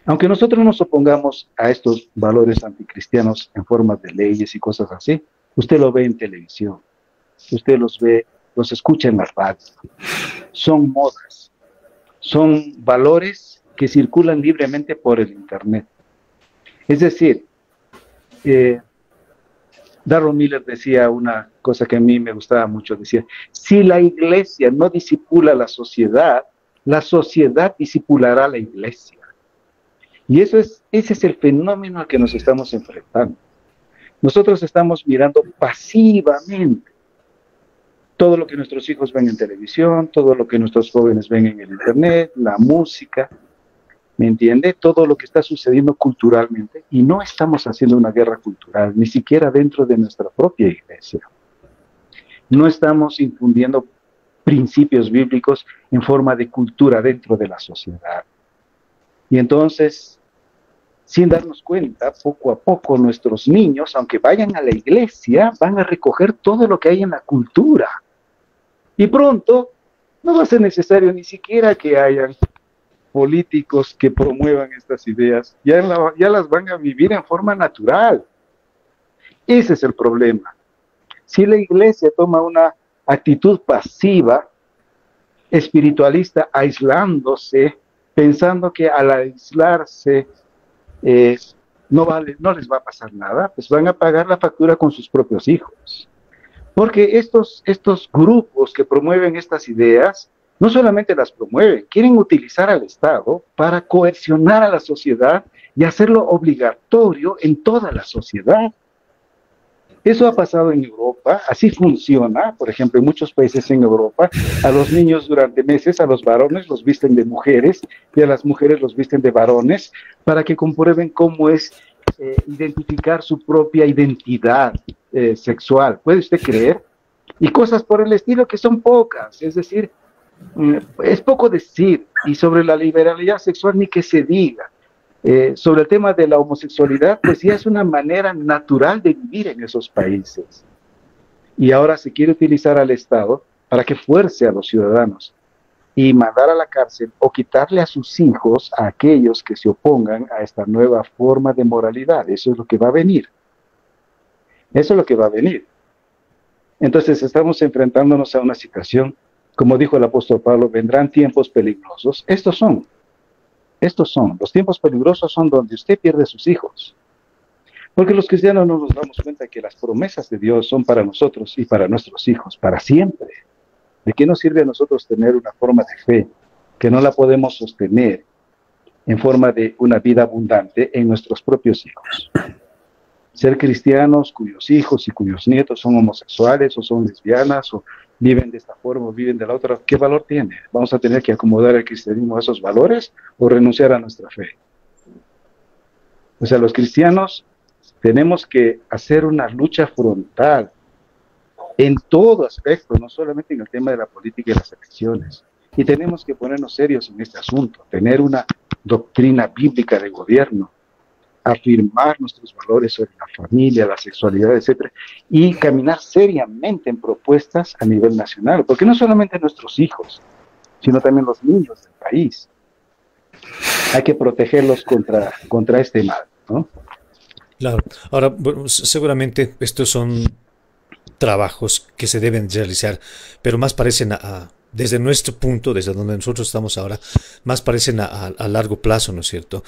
Aunque nosotros nos opongamos a estos valores anticristianos en forma de leyes y cosas así, usted lo ve en televisión, usted los ve, los escucha en la radio. Son modas, son valores que circulan libremente por el Internet. Es decir, Darrell Miller decía una cosa que a mí me gustaba mucho, decía, si la iglesia no disipula la sociedad disipulará la iglesia. Y ese es el fenómeno al que nos estamos enfrentando. Nosotros estamos mirando pasivamente todo lo que nuestros hijos ven en televisión, todo lo que nuestros jóvenes ven en el Internet, la música, ¿me entiende? Todo lo que está sucediendo culturalmente, y no estamos haciendo una guerra cultural, ni siquiera dentro de nuestra propia iglesia. No estamos infundiendo principios bíblicos en forma de cultura dentro de la sociedad. Y entonces, sin darnos cuenta, poco a poco nuestros niños, aunque vayan a la iglesia, van a recoger todo lo que hay en la cultura. Y pronto no va a ser necesario ni siquiera que hayan políticos que promuevan estas ideas, ya las van a vivir en forma natural. Ese es el problema. Si la iglesia toma una actitud pasiva, espiritualista, aislándose, pensando que al aislarse no les va a pasar nada, pues van a pagar la factura con sus propios hijos. Porque estos grupos que promueven estas ideas, no solamente las promueven, quieren utilizar al Estado para coercionar a la sociedad y hacerlo obligatorio en toda la sociedad. Eso ha pasado en Europa, así funciona. Por ejemplo, en muchos países en Europa, a los niños durante meses, a los varones los visten de mujeres y a las mujeres los visten de varones para que comprueben cómo es identificar su propia identidad sexual. ¿Puede usted creer? Y cosas por el estilo que son pocas, es decir, es poco decir. Y sobre la liberalidad sexual ni que se diga. Sobre el tema de la homosexualidad, pues ya es una manera natural de vivir en esos países. Y ahora se quiere utilizar al Estado para que fuerce a los ciudadanos y mandar a la cárcel o quitarle a sus hijos a aquellos que se opongan a esta nueva forma de moralidad. Eso es lo que va a venir. Eso es lo que va a venir. Entonces estamos enfrentándonos a una situación, como dijo el apóstol Pablo, vendrán tiempos peligrosos. Estos son los tiempos peligrosos, son donde usted pierde sus hijos. Porque los cristianos no nos damos cuenta que las promesas de Dios son para nosotros y para nuestros hijos, para siempre. ¿De qué nos sirve a nosotros tener una forma de fe que no la podemos sostener en forma de una vida abundante en nuestros propios hijos? Ser cristianos cuyos hijos y cuyos nietos son homosexuales o son lesbianas o viven de esta forma o viven de la otra, ¿qué valor tiene? ¿Vamos a tener que acomodar el cristianismo a esos valores o renunciar a nuestra fe? O sea, los cristianos tenemos que hacer una lucha frontal en todo aspecto, no solamente en el tema de la política y las elecciones. Y tenemos que ponernos serios en este asunto, tener una doctrina bíblica de gobierno, afirmar nuestros valores sobre la familia, la sexualidad, etcétera, y caminar seriamente en propuestas a nivel nacional, porque no solamente nuestros hijos, sino también los niños del país. Hay que protegerlos contra este mal, ¿no? Claro. Ahora, bueno, seguramente estos son trabajos que se deben realizar, pero más parecen desde nuestro punto, desde donde nosotros estamos ahora, más parecen a largo plazo, ¿no es cierto?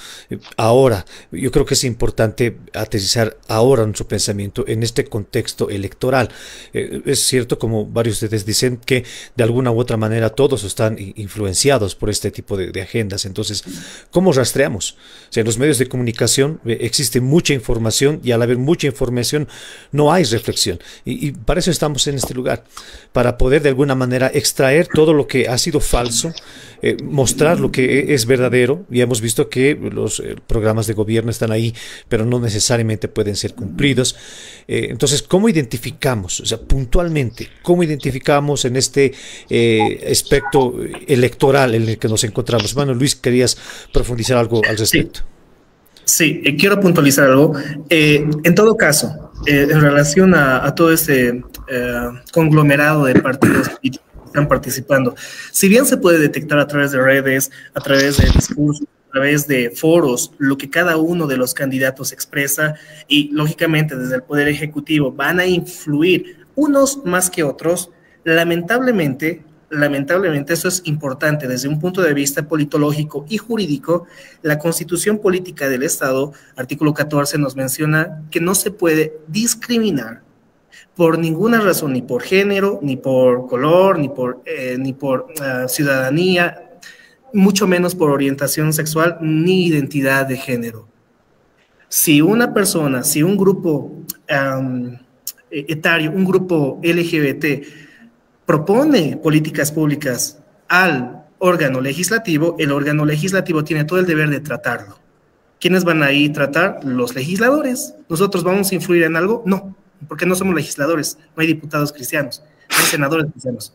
Ahora, yo creo que es importante aterrizar ahora nuestro pensamiento en este contexto electoral. Es cierto, como varios de ustedes dicen, que de alguna u otra manera todos están influenciados por este tipo de agendas. Entonces, ¿cómo rastreamos? O sea, en los medios de comunicación existe mucha información y al haber mucha información no hay reflexión. Y para eso estamos en este lugar, para poder de alguna manera extraer todo lo que ha sido falso, mostrar lo que es verdadero. Y hemos visto que los programas de gobierno están ahí, pero no necesariamente pueden ser cumplidos. Entonces, ¿cómo identificamos? O sea, puntualmente, ¿cómo identificamos en este aspecto electoral en el que nos encontramos? Bueno, Luis, ¿querías profundizar algo al respecto? Sí, quiero puntualizar algo. En todo caso, en relación a todo este conglomerado de partidos que están participando, si bien se puede detectar a través de redes, a través de discursos, a través de foros, lo que cada uno de los candidatos expresa, y lógicamente desde el Poder Ejecutivo van a influir unos más que otros, lamentablemente, eso es importante desde un punto de vista politológico y jurídico. La Constitución Política del Estado, artículo 14, nos menciona que no se puede discriminar por ninguna razón, ni por género, ni por color, ni por ciudadanía, mucho menos por orientación sexual, ni identidad de género. Si una persona, si un grupo etario, un grupo LGBT, propone políticas públicas al órgano legislativo, el órgano legislativo tiene todo el deber de tratarlo. ¿Quiénes van a ir a tratar? Los legisladores. ¿Nosotros vamos a influir en algo? No, porque no somos legisladores, no hay diputados cristianos, no hay senadores cristianos.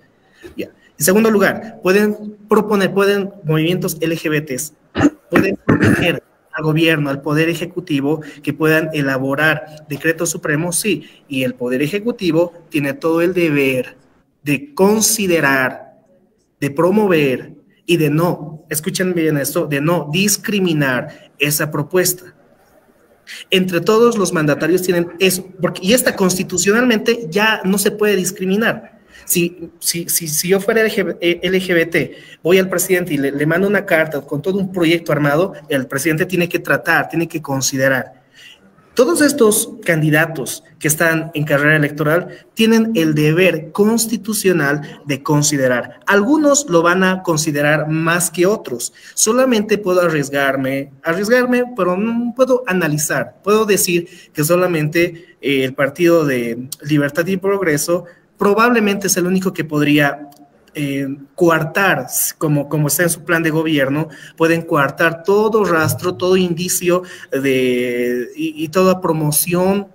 Ya. En segundo lugar, pueden movimientos LGBTs, pueden proponer al gobierno, al Poder Ejecutivo, que puedan elaborar decretos supremos, sí, y el Poder Ejecutivo tiene todo el deber de considerar, de promover y de no, escuchen bien esto, de no discriminar esa propuesta. Entre todos los mandatarios tienen eso, y esta constitucionalmente ya no se puede discriminar. Si yo fuera LGBT, voy al presidente y le mando una carta con todo un proyecto armado, el presidente tiene que tratar, tiene que considerar. Todos estos candidatos que están en carrera electoral tienen el deber constitucional de considerar. Algunos lo van a considerar más que otros. Solamente puedo arriesgarme, pero no puedo analizar. Puedo decir que solamente el Partido de Libertad y Progreso probablemente es el único que podría coartar, como está en su plan de gobierno, pueden coartar todo rastro, todo indicio y toda promoción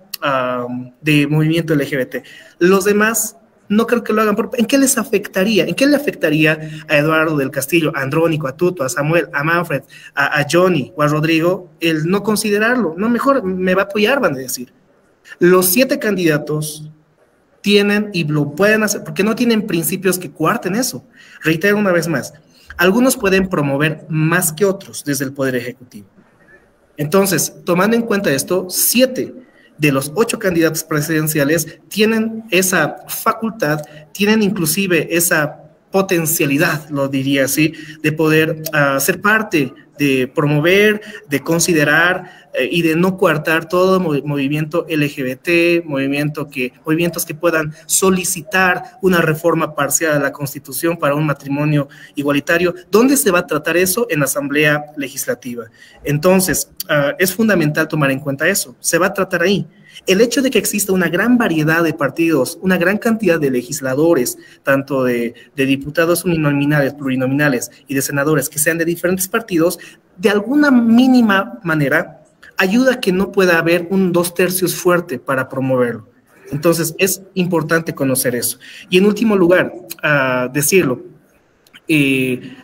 de movimiento LGBT. Los demás no creo que lo hagan. ¿En qué les afectaría? ¿En qué le afectaría a Eduardo del Castillo, a Andrónico, a Tuto, a Samuel, a Manfred, a Johnny o a Rodrigo el no considerarlo? No, mejor me va a apoyar, van a decir. Los 7 candidatos tienen y lo pueden hacer, porque no tienen principios que coarten eso. Reitero una vez más, algunos pueden promover más que otros desde el Poder Ejecutivo. Entonces, tomando en cuenta esto, 7 de los 8 candidatos presidenciales tienen esa facultad, tienen inclusive esa potencialidad, lo diría así, de poder ser parte, de promover, de considerar y de no coartar todo movimiento LGBT, movimientos que puedan solicitar una reforma parcial a la Constitución para un matrimonio igualitario. ¿Dónde se va a tratar eso? En la Asamblea Legislativa. Entonces, es fundamental tomar en cuenta eso. Se va a tratar ahí. El hecho de que exista una gran variedad de partidos, una gran cantidad de legisladores, tanto de diputados uninominales, plurinominales y de senadores que sean de diferentes partidos, de alguna mínima manera ayuda a que no pueda haber un 2/3 fuerte para promoverlo. Entonces, es importante conocer eso. Y en último lugar, decirlo,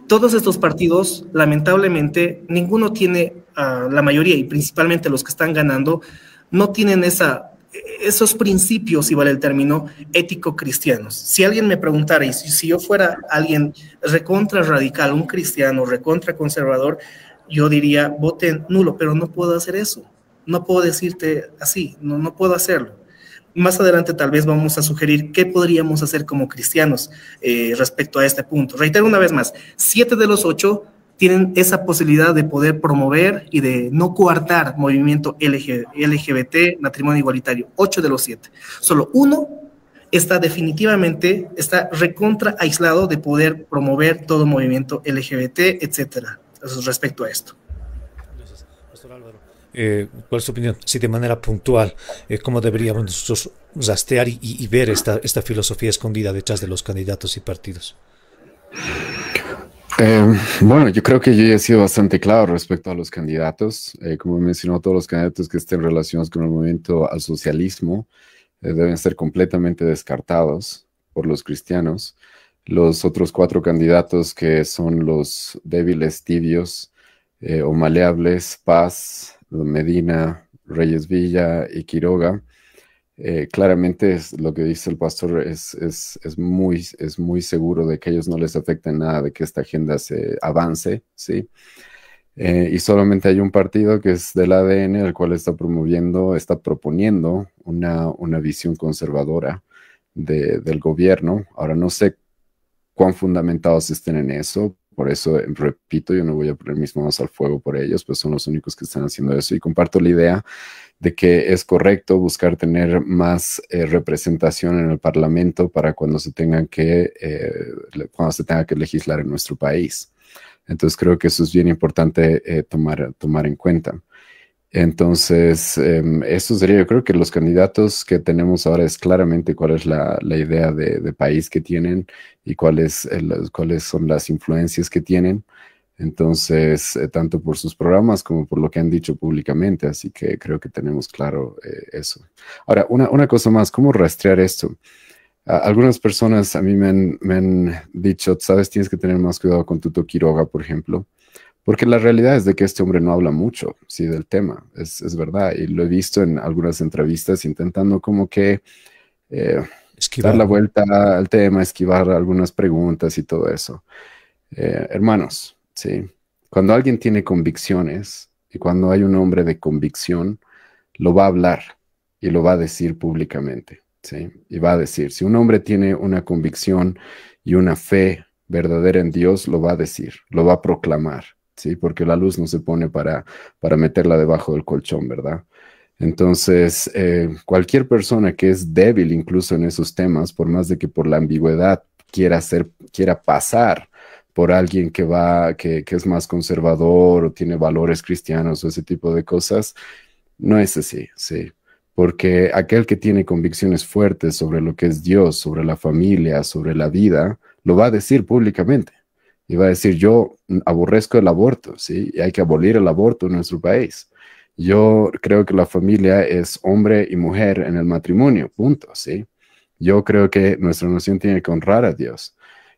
todos estos partidos, lamentablemente, ninguno tiene, la mayoría y principalmente los que están ganando, no tienen esos principios, si vale el término, ético-cristianos. Si alguien me preguntara, y si yo fuera alguien recontra radical, un cristiano recontra conservador, yo diría, voten nulo, pero no puedo hacer eso. No puedo decirte así, no puedo hacerlo. Más adelante tal vez vamos a sugerir qué podríamos hacer como cristianos respecto a este punto. Reitero una vez más, 7 de los 8 tienen esa posibilidad de poder promover y de no coartar movimiento LGBT, matrimonio igualitario. 8 de los 7. Solo uno está recontra aislado de poder promover todo movimiento LGBT, etcétera, respecto a esto. Gracias, Pastor Álvaro. ¿Cuál es tu opinión? Sí, de manera puntual, ¿cómo deberíamos nosotros rastrear y ver esta filosofía escondida detrás de los candidatos y partidos? Bueno, yo creo que yo ya he sido bastante claro respecto a los candidatos. Como he mencionado, todos los candidatos que estén relacionados con el movimiento al socialismo deben ser completamente descartados por los cristianos. Los otros cuatro candidatos, que son los débiles, tibios o maleables, Paz, Medina, Reyes Villa y Quiroga, claramente es lo que dice el pastor, es muy seguro de que a ellos no les afecta en nada de que esta agenda se avance, ¿sí? Y solamente hay un partido que es del ADN, el cual está proponiendo una visión conservadora del gobierno. Ahora no sé cuán fundamentados estén en eso, por eso repito, yo no voy a poner mis manos al fuego por ellos, pues son los únicos que están haciendo eso, y comparto la idea de que es correcto buscar tener más representación en el Parlamento para cuando se tenga que legislar en nuestro país. Entonces creo que eso es bien importante tomar en cuenta. Entonces, eso sería, yo creo que los candidatos que tenemos ahora es claramente cuál es la idea de país que tienen y cuáles son las influencias que tienen. Entonces, tanto por sus programas como por lo que han dicho públicamente, así que creo que tenemos claro eso. Ahora, una cosa más, ¿cómo rastrear esto? Algunas personas a mí me han dicho, sabes, tienes que tener más cuidado con Tuto Quiroga, por ejemplo, porque la realidad es de que este hombre no habla mucho, sí, del tema, es verdad, y lo he visto en algunas entrevistas intentando como que dar la vuelta al tema, esquivar algunas preguntas y todo eso. Hermanos, sí, cuando alguien tiene convicciones y cuando hay un hombre de convicción, lo va a hablar y lo va a decir públicamente, sí, y va a decir, si un hombre tiene una convicción y una fe verdadera en Dios, lo va a decir, lo va a proclamar, sí, porque la luz no se pone para meterla debajo del colchón, ¿verdad? Entonces, cualquier persona que es débil incluso en esos temas, por más de que por la ambigüedad quiera pasar por alguien que es más conservador o tiene valores cristianos o ese tipo de cosas, no es así, sí. Porque aquel que tiene convicciones fuertes sobre lo que es Dios, sobre la familia, sobre la vida, lo va a decir públicamente. Y va a decir, yo aborrezco el aborto, ¿sí? Y hay que abolir el aborto en nuestro país. Yo creo que la familia es hombre y mujer en el matrimonio, punto, ¿sí? Yo creo que nuestra nación tiene que honrar a Dios.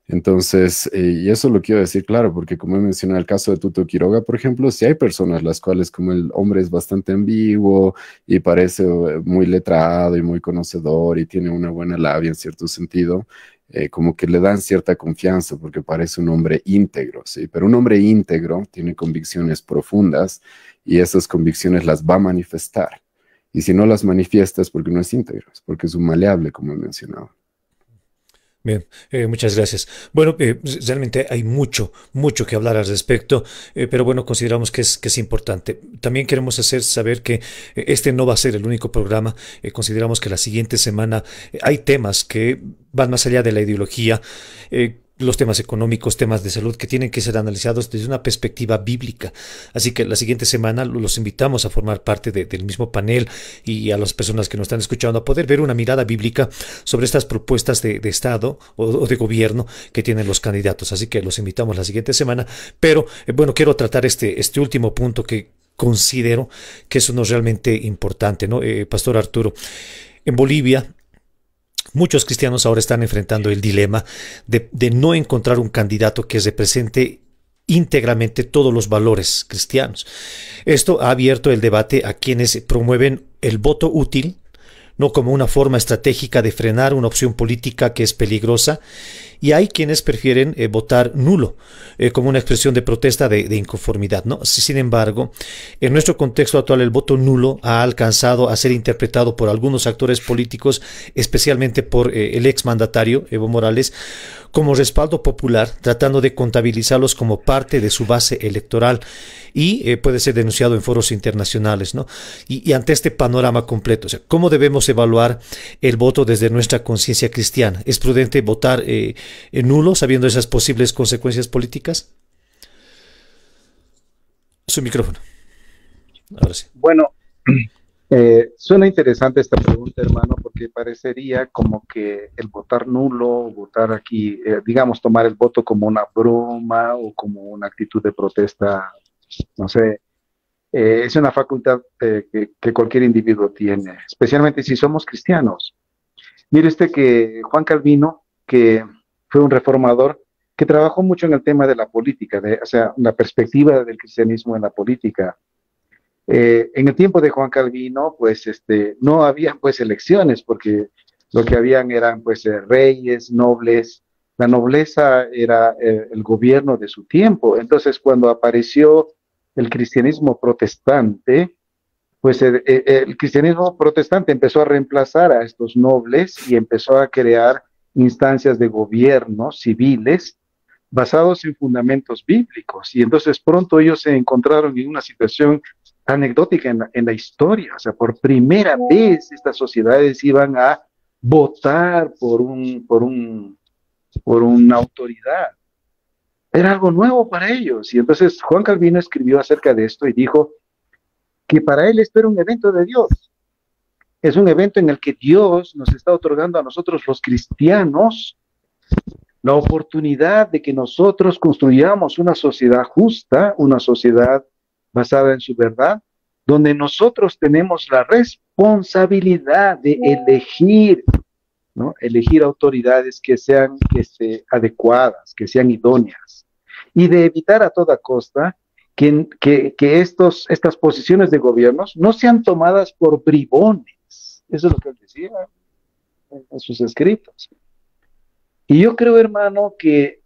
Entonces, y eso lo quiero decir claro, porque como he mencionado el caso de Tuto Quiroga, por ejemplo, sí hay personas las cuales, como el hombre es bastante ambiguo y parece muy letrado y muy conocedor y tiene una buena labia en cierto sentido, como que le dan cierta confianza porque parece un hombre íntegro, ¿sí? Pero un hombre íntegro tiene convicciones profundas y esas convicciones las va a manifestar. Y si no las manifiesta es porque no es íntegro, es porque es un maleable, como he mencionado. Bien, muchas gracias. Bueno, realmente hay mucho que hablar al respecto, pero bueno, consideramos que es importante. También queremos hacer saber que este no va a ser el único programa. Consideramos que la siguiente semana hay temas que van más allá de la ideología. Los temas económicos, temas de salud que tienen que ser analizados desde una perspectiva bíblica. Así que la siguiente semana los invitamos a formar parte del mismo panel y a las personas que nos están escuchando a poder ver una mirada bíblica sobre estas propuestas de Estado o de gobierno que tienen los candidatos. Así que los invitamos la siguiente semana. Pero bueno, quiero tratar este último punto que considero que es uno realmente importante, ¿no? Pastor Arturo, en Bolivia muchos cristianos ahora están enfrentando el dilema de no encontrar un candidato que represente íntegramente todos los valores cristianos. Esto ha abierto el debate a quienes promueven el voto útil, no como una forma estratégica de frenar una opción política que es peligrosa, y hay quienes prefieren votar nulo como una expresión de protesta de inconformidad, ¿no? Sin embargo, en nuestro contexto actual el voto nulo ha alcanzado a ser interpretado por algunos actores políticos, especialmente por el exmandatario Evo Morales, como respaldo popular, tratando de contabilizarlos como parte de su base electoral y puede ser denunciado en foros internacionales, ¿no? Y ante este panorama completo, o sea, ¿cómo debemos evaluar el voto desde nuestra conciencia cristiana? ¿Es prudente votar nulo sabiendo esas posibles consecuencias políticas? Su micrófono. Ahora sí. Bueno, Suena interesante esta pregunta, hermano, porque parecería como que el votar nulo, votar aquí, digamos, tomar el voto como una broma o como una actitud de protesta, no sé, es una facultad que cualquier individuo tiene, especialmente si somos cristianos. Mire usted que Juan Calvino, que fue un reformador, que trabajó mucho en el tema de la política, o sea, la perspectiva del cristianismo en la política. En el tiempo de Juan Calvino, pues, no habían, pues, elecciones, porque lo que habían eran, pues, reyes, nobles. La nobleza era el gobierno de su tiempo. Entonces, cuando apareció el cristianismo protestante, pues el cristianismo protestante empezó a reemplazar a estos nobles y empezó a crear instancias de gobierno civiles basados en fundamentos bíblicos. Y entonces pronto ellos se encontraron en una situación anecdótica en la historia. O sea, por primera vez estas sociedades iban a votar por una autoridad. Era algo nuevo para ellos. Y entonces Juan Calvino escribió acerca de esto y dijo que para él esto era un evento de Dios. Es un evento en el que Dios nos está otorgando a nosotros los cristianos la oportunidad de que nosotros construyamos una sociedad justa, una sociedad basada en su verdad, donde nosotros tenemos la responsabilidad de elegir, ¿no? Elegir autoridades que sean adecuadas, que sean idóneas, y de evitar a toda costa que estas posiciones de gobiernos no sean tomadas por bribones. Eso es lo que él decía en sus escritos. Y yo creo, hermano, que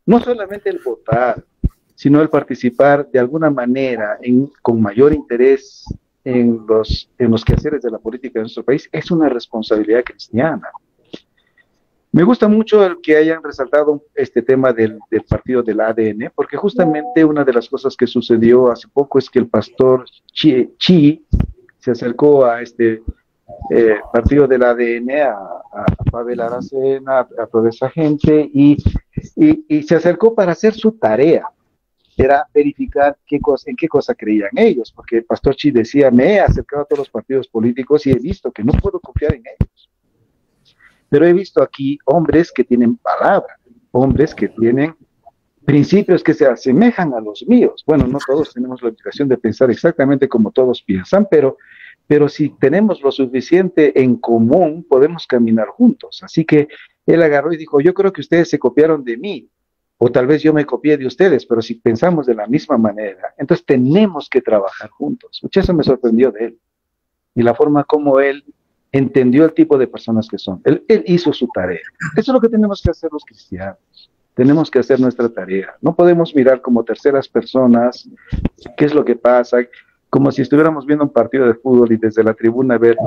no solamente el votar, sino el participar de alguna manera con mayor interés en los quehaceres de la política de nuestro país es una responsabilidad cristiana. Me gusta mucho el que hayan resaltado este tema del partido del ADN, porque justamente una de las cosas que sucedió hace poco es que el pastor Chi se acercó a este partido del ADN, a Pavel Aracena, a toda esa gente, y se acercó para hacer su tarea. Era verificar en qué cosa creían ellos, porque el pastor Chi decía, me he acercado a todos los partidos políticos y he visto que no puedo confiar en ellos. Pero he visto aquí hombres que tienen palabra, hombres que tienen principios que se asemejan a los míos. Bueno, no todos tenemos la obligación de pensar exactamente como todos piensan, pero si tenemos lo suficiente en común, podemos caminar juntos. Así que él agarró y dijo, yo creo que ustedes se copiaron de mí, o tal vez yo me copié de ustedes, pero si pensamos de la misma manera, entonces tenemos que trabajar juntos. Eso me sorprendió de él, y la forma como él entendió el tipo de personas que son. Él hizo su tarea. Eso es lo que tenemos que hacer los cristianos. Tenemos que hacer nuestra tarea. No podemos mirar como terceras personas qué es lo que pasa, como si estuviéramos viendo un partido de fútbol y desde la tribuna ver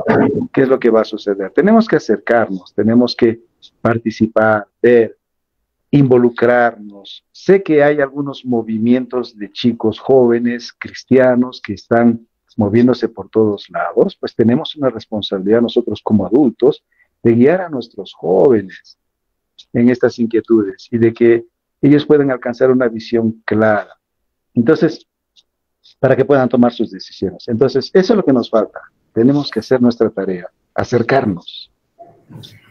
qué es lo que va a suceder. Tenemos que acercarnos, tenemos que participar, ver, involucrarnos. Sé que hay algunos movimientos de chicos jóvenes, cristianos, que están moviéndose por todos lados, pues tenemos una responsabilidad nosotros como adultos de guiar a nuestros jóvenes en estas inquietudes y de que ellos puedan alcanzar una visión clara. Entonces, para que puedan tomar sus decisiones. Entonces, eso es lo que nos falta. Tenemos que hacer nuestra tarea, acercarnos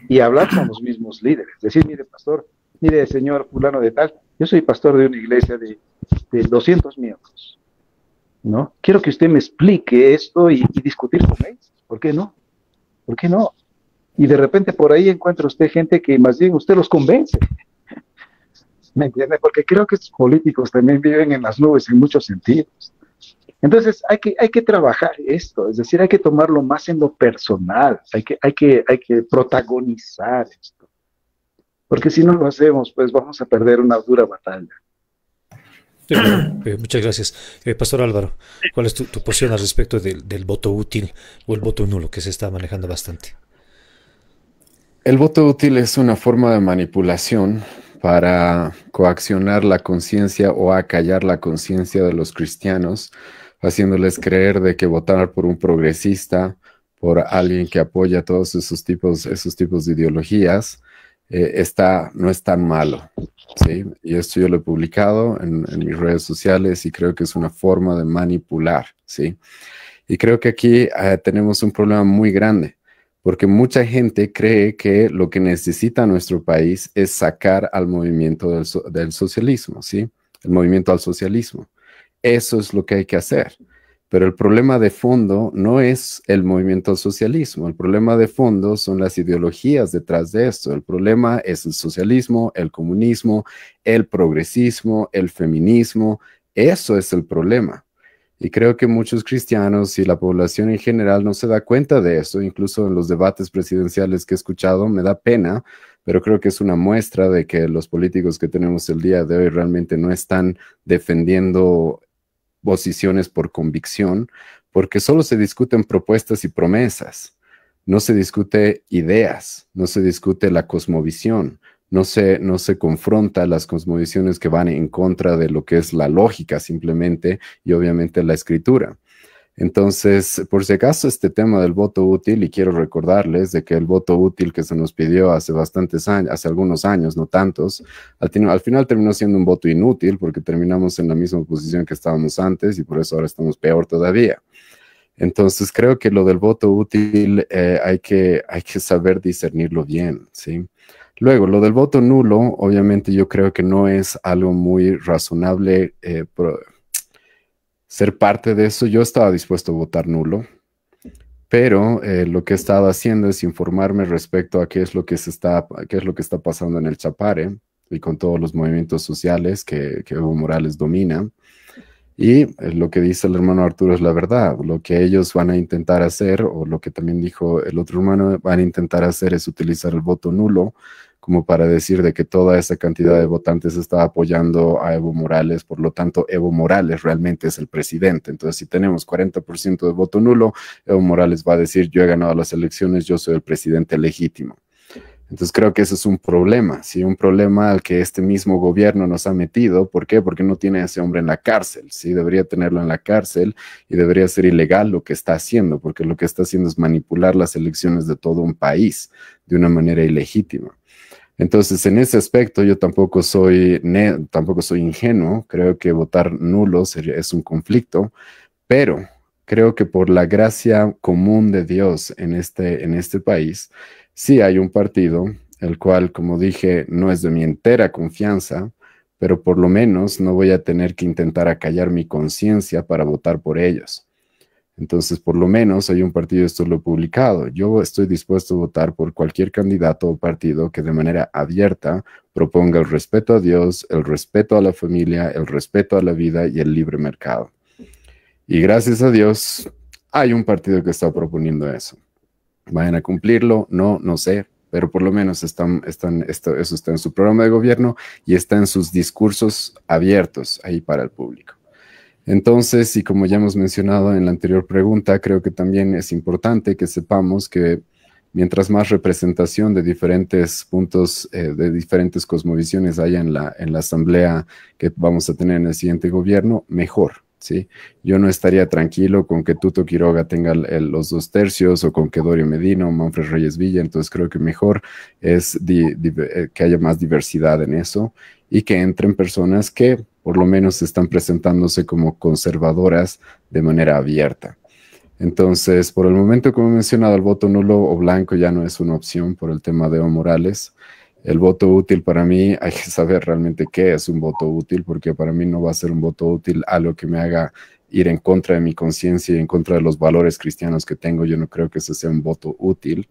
y hablar con los mismos líderes. Decir, mire, pastor, mire, señor fulano de tal, yo soy pastor de una iglesia de 200 miembros, ¿no? Quiero que usted me explique esto y discutir con ellos. ¿Por qué no? ¿Por qué no? Y de repente por ahí encuentra usted gente que más bien usted los convence. ¿Me entiende? Porque creo que estos políticos también viven en las nubes en muchos sentidos. Entonces hay que trabajar esto, es decir, hay que tomarlo más en lo personal, hay que protagonizar esto. Porque si no lo hacemos, pues vamos a perder una dura batalla. Muchas gracias. Pastor Álvaro, ¿cuál es tu posición al respecto del voto útil o el voto nulo que se está manejando bastante? El voto útil es una forma de manipulación para coaccionar la conciencia o acallar la conciencia de los cristianos, haciéndoles creer de que votar por un progresista, por alguien que apoya todos esos tipos de ideologías, no es tan malo, ¿sí? Y esto yo lo he publicado en mis redes sociales y creo que es una forma de manipular, ¿sí? Y creo que aquí tenemos un problema muy grande, porque mucha gente cree que lo que necesita nuestro país es sacar al movimiento del socialismo, ¿sí? El movimiento al socialismo. Eso es lo que hay que hacer. Pero el problema de fondo no es el movimiento al socialismo. El problema de fondo son las ideologías detrás de esto. El problema es el socialismo, el comunismo, el progresismo, el feminismo. Eso es el problema. Y creo que muchos cristianos y la población en general no se da cuenta de eso. Incluso en los debates presidenciales que he escuchado, me da pena, pero creo que es una muestra de que los políticos que tenemos el día de hoy realmente no están defendiendo posiciones por convicción, porque solo se discuten propuestas y promesas. No se discute ideas, no se discute la cosmovisión, no se confronta las cosmovisiones que van en contra de lo que es la lógica simplemente y obviamente la escritura. Entonces, por si acaso, este tema del voto útil, y quiero recordarles de que el voto útil que se nos pidió hace bastantes años, hace algunos años, no tantos, al final terminó siendo un voto inútil porque terminamos en la misma posición que estábamos antes y por eso ahora estamos peor todavía. Entonces, creo que lo del voto útil hay que saber discernirlo bien, ¿sí? Luego, lo del voto nulo, obviamente yo creo que no es algo muy razonable ser parte de eso. Yo estaba dispuesto a votar nulo, pero lo que he estado haciendo es informarme respecto a qué es lo que está pasando en el Chapare y con todos los movimientos sociales que Evo Morales domina. Y lo que dice el hermano Arturo es la verdad. Lo que ellos van a intentar hacer, o lo que también dijo el otro hermano, van a intentar hacer es utilizar el voto nulo como para decir de que toda esa cantidad de votantes está apoyando a Evo Morales, por lo tanto Evo Morales realmente es el presidente. Entonces, si tenemos 40% de voto nulo, Evo Morales va a decir, yo he ganado las elecciones, yo soy el presidente legítimo. Entonces, creo que ese es un problema, ¿sí? Un problema al que este mismo gobierno nos ha metido. ¿Por qué? Porque no tiene a ese hombre en la cárcel, ¿sí? Debería tenerlo en la cárcel y debería ser ilegal lo que está haciendo, porque lo que está haciendo es manipular las elecciones de todo un país de una manera ilegítima. Entonces, en ese aspecto, yo tampoco soy ingenuo. Creo que votar nulo es un conflicto, pero creo que por la gracia común de Dios en este país, sí hay un partido, el cual, como dije, no es de mi entera confianza, pero por lo menos no voy a tener que intentar acallar mi conciencia para votar por ellos. Entonces, por lo menos hay un partido, esto lo he publicado. Yo estoy dispuesto a votar por cualquier candidato o partido que de manera abierta proponga el respeto a Dios, el respeto a la familia, el respeto a la vida y el libre mercado. Y gracias a Dios, hay un partido que está proponiendo eso. ¿Vayan a cumplirlo? No sé, pero por lo menos eso está en su programa de gobierno y está en sus discursos abiertos ahí para el público. Entonces, y como ya hemos mencionado en la anterior pregunta, creo que también es importante que sepamos que mientras más representación de diferentes puntos, de diferentes cosmovisiones haya en la asamblea que vamos a tener en el siguiente gobierno, mejor, ¿sí? Yo no estaría tranquilo con que Tuto Quiroga tenga los 2/3 o con que Dorio Medina o Manfred Reyes Villa. Entonces creo que mejor es que haya más diversidad en eso y que entren personas que por lo menos están presentándose como conservadoras de manera abierta. Entonces, por el momento, como he mencionado, el voto nulo o blanco ya no es una opción por el tema de Evo Morales. El voto útil para mí, hay que saber realmente qué es un voto útil, porque para mí no va a ser un voto útil algo que me haga ir en contra de mi conciencia y en contra de los valores cristianos que tengo. Yo no creo que ese sea un voto útil.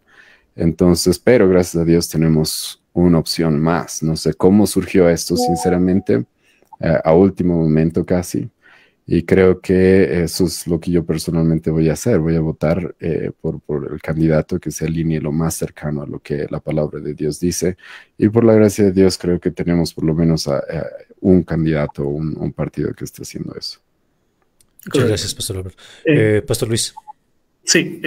Entonces, pero gracias a Dios tenemos una opción más. No sé cómo surgió esto, sinceramente, a último momento casi. Y creo que eso es lo que yo personalmente voy a hacer. Voy a votar por el candidato que se alinee lo más cercano a lo que la palabra de Dios dice. Y por la gracia de Dios creo que tenemos por lo menos un candidato, un partido que esté haciendo eso. Muchas gracias, Pastor Albert. Pastor Luis. Sí,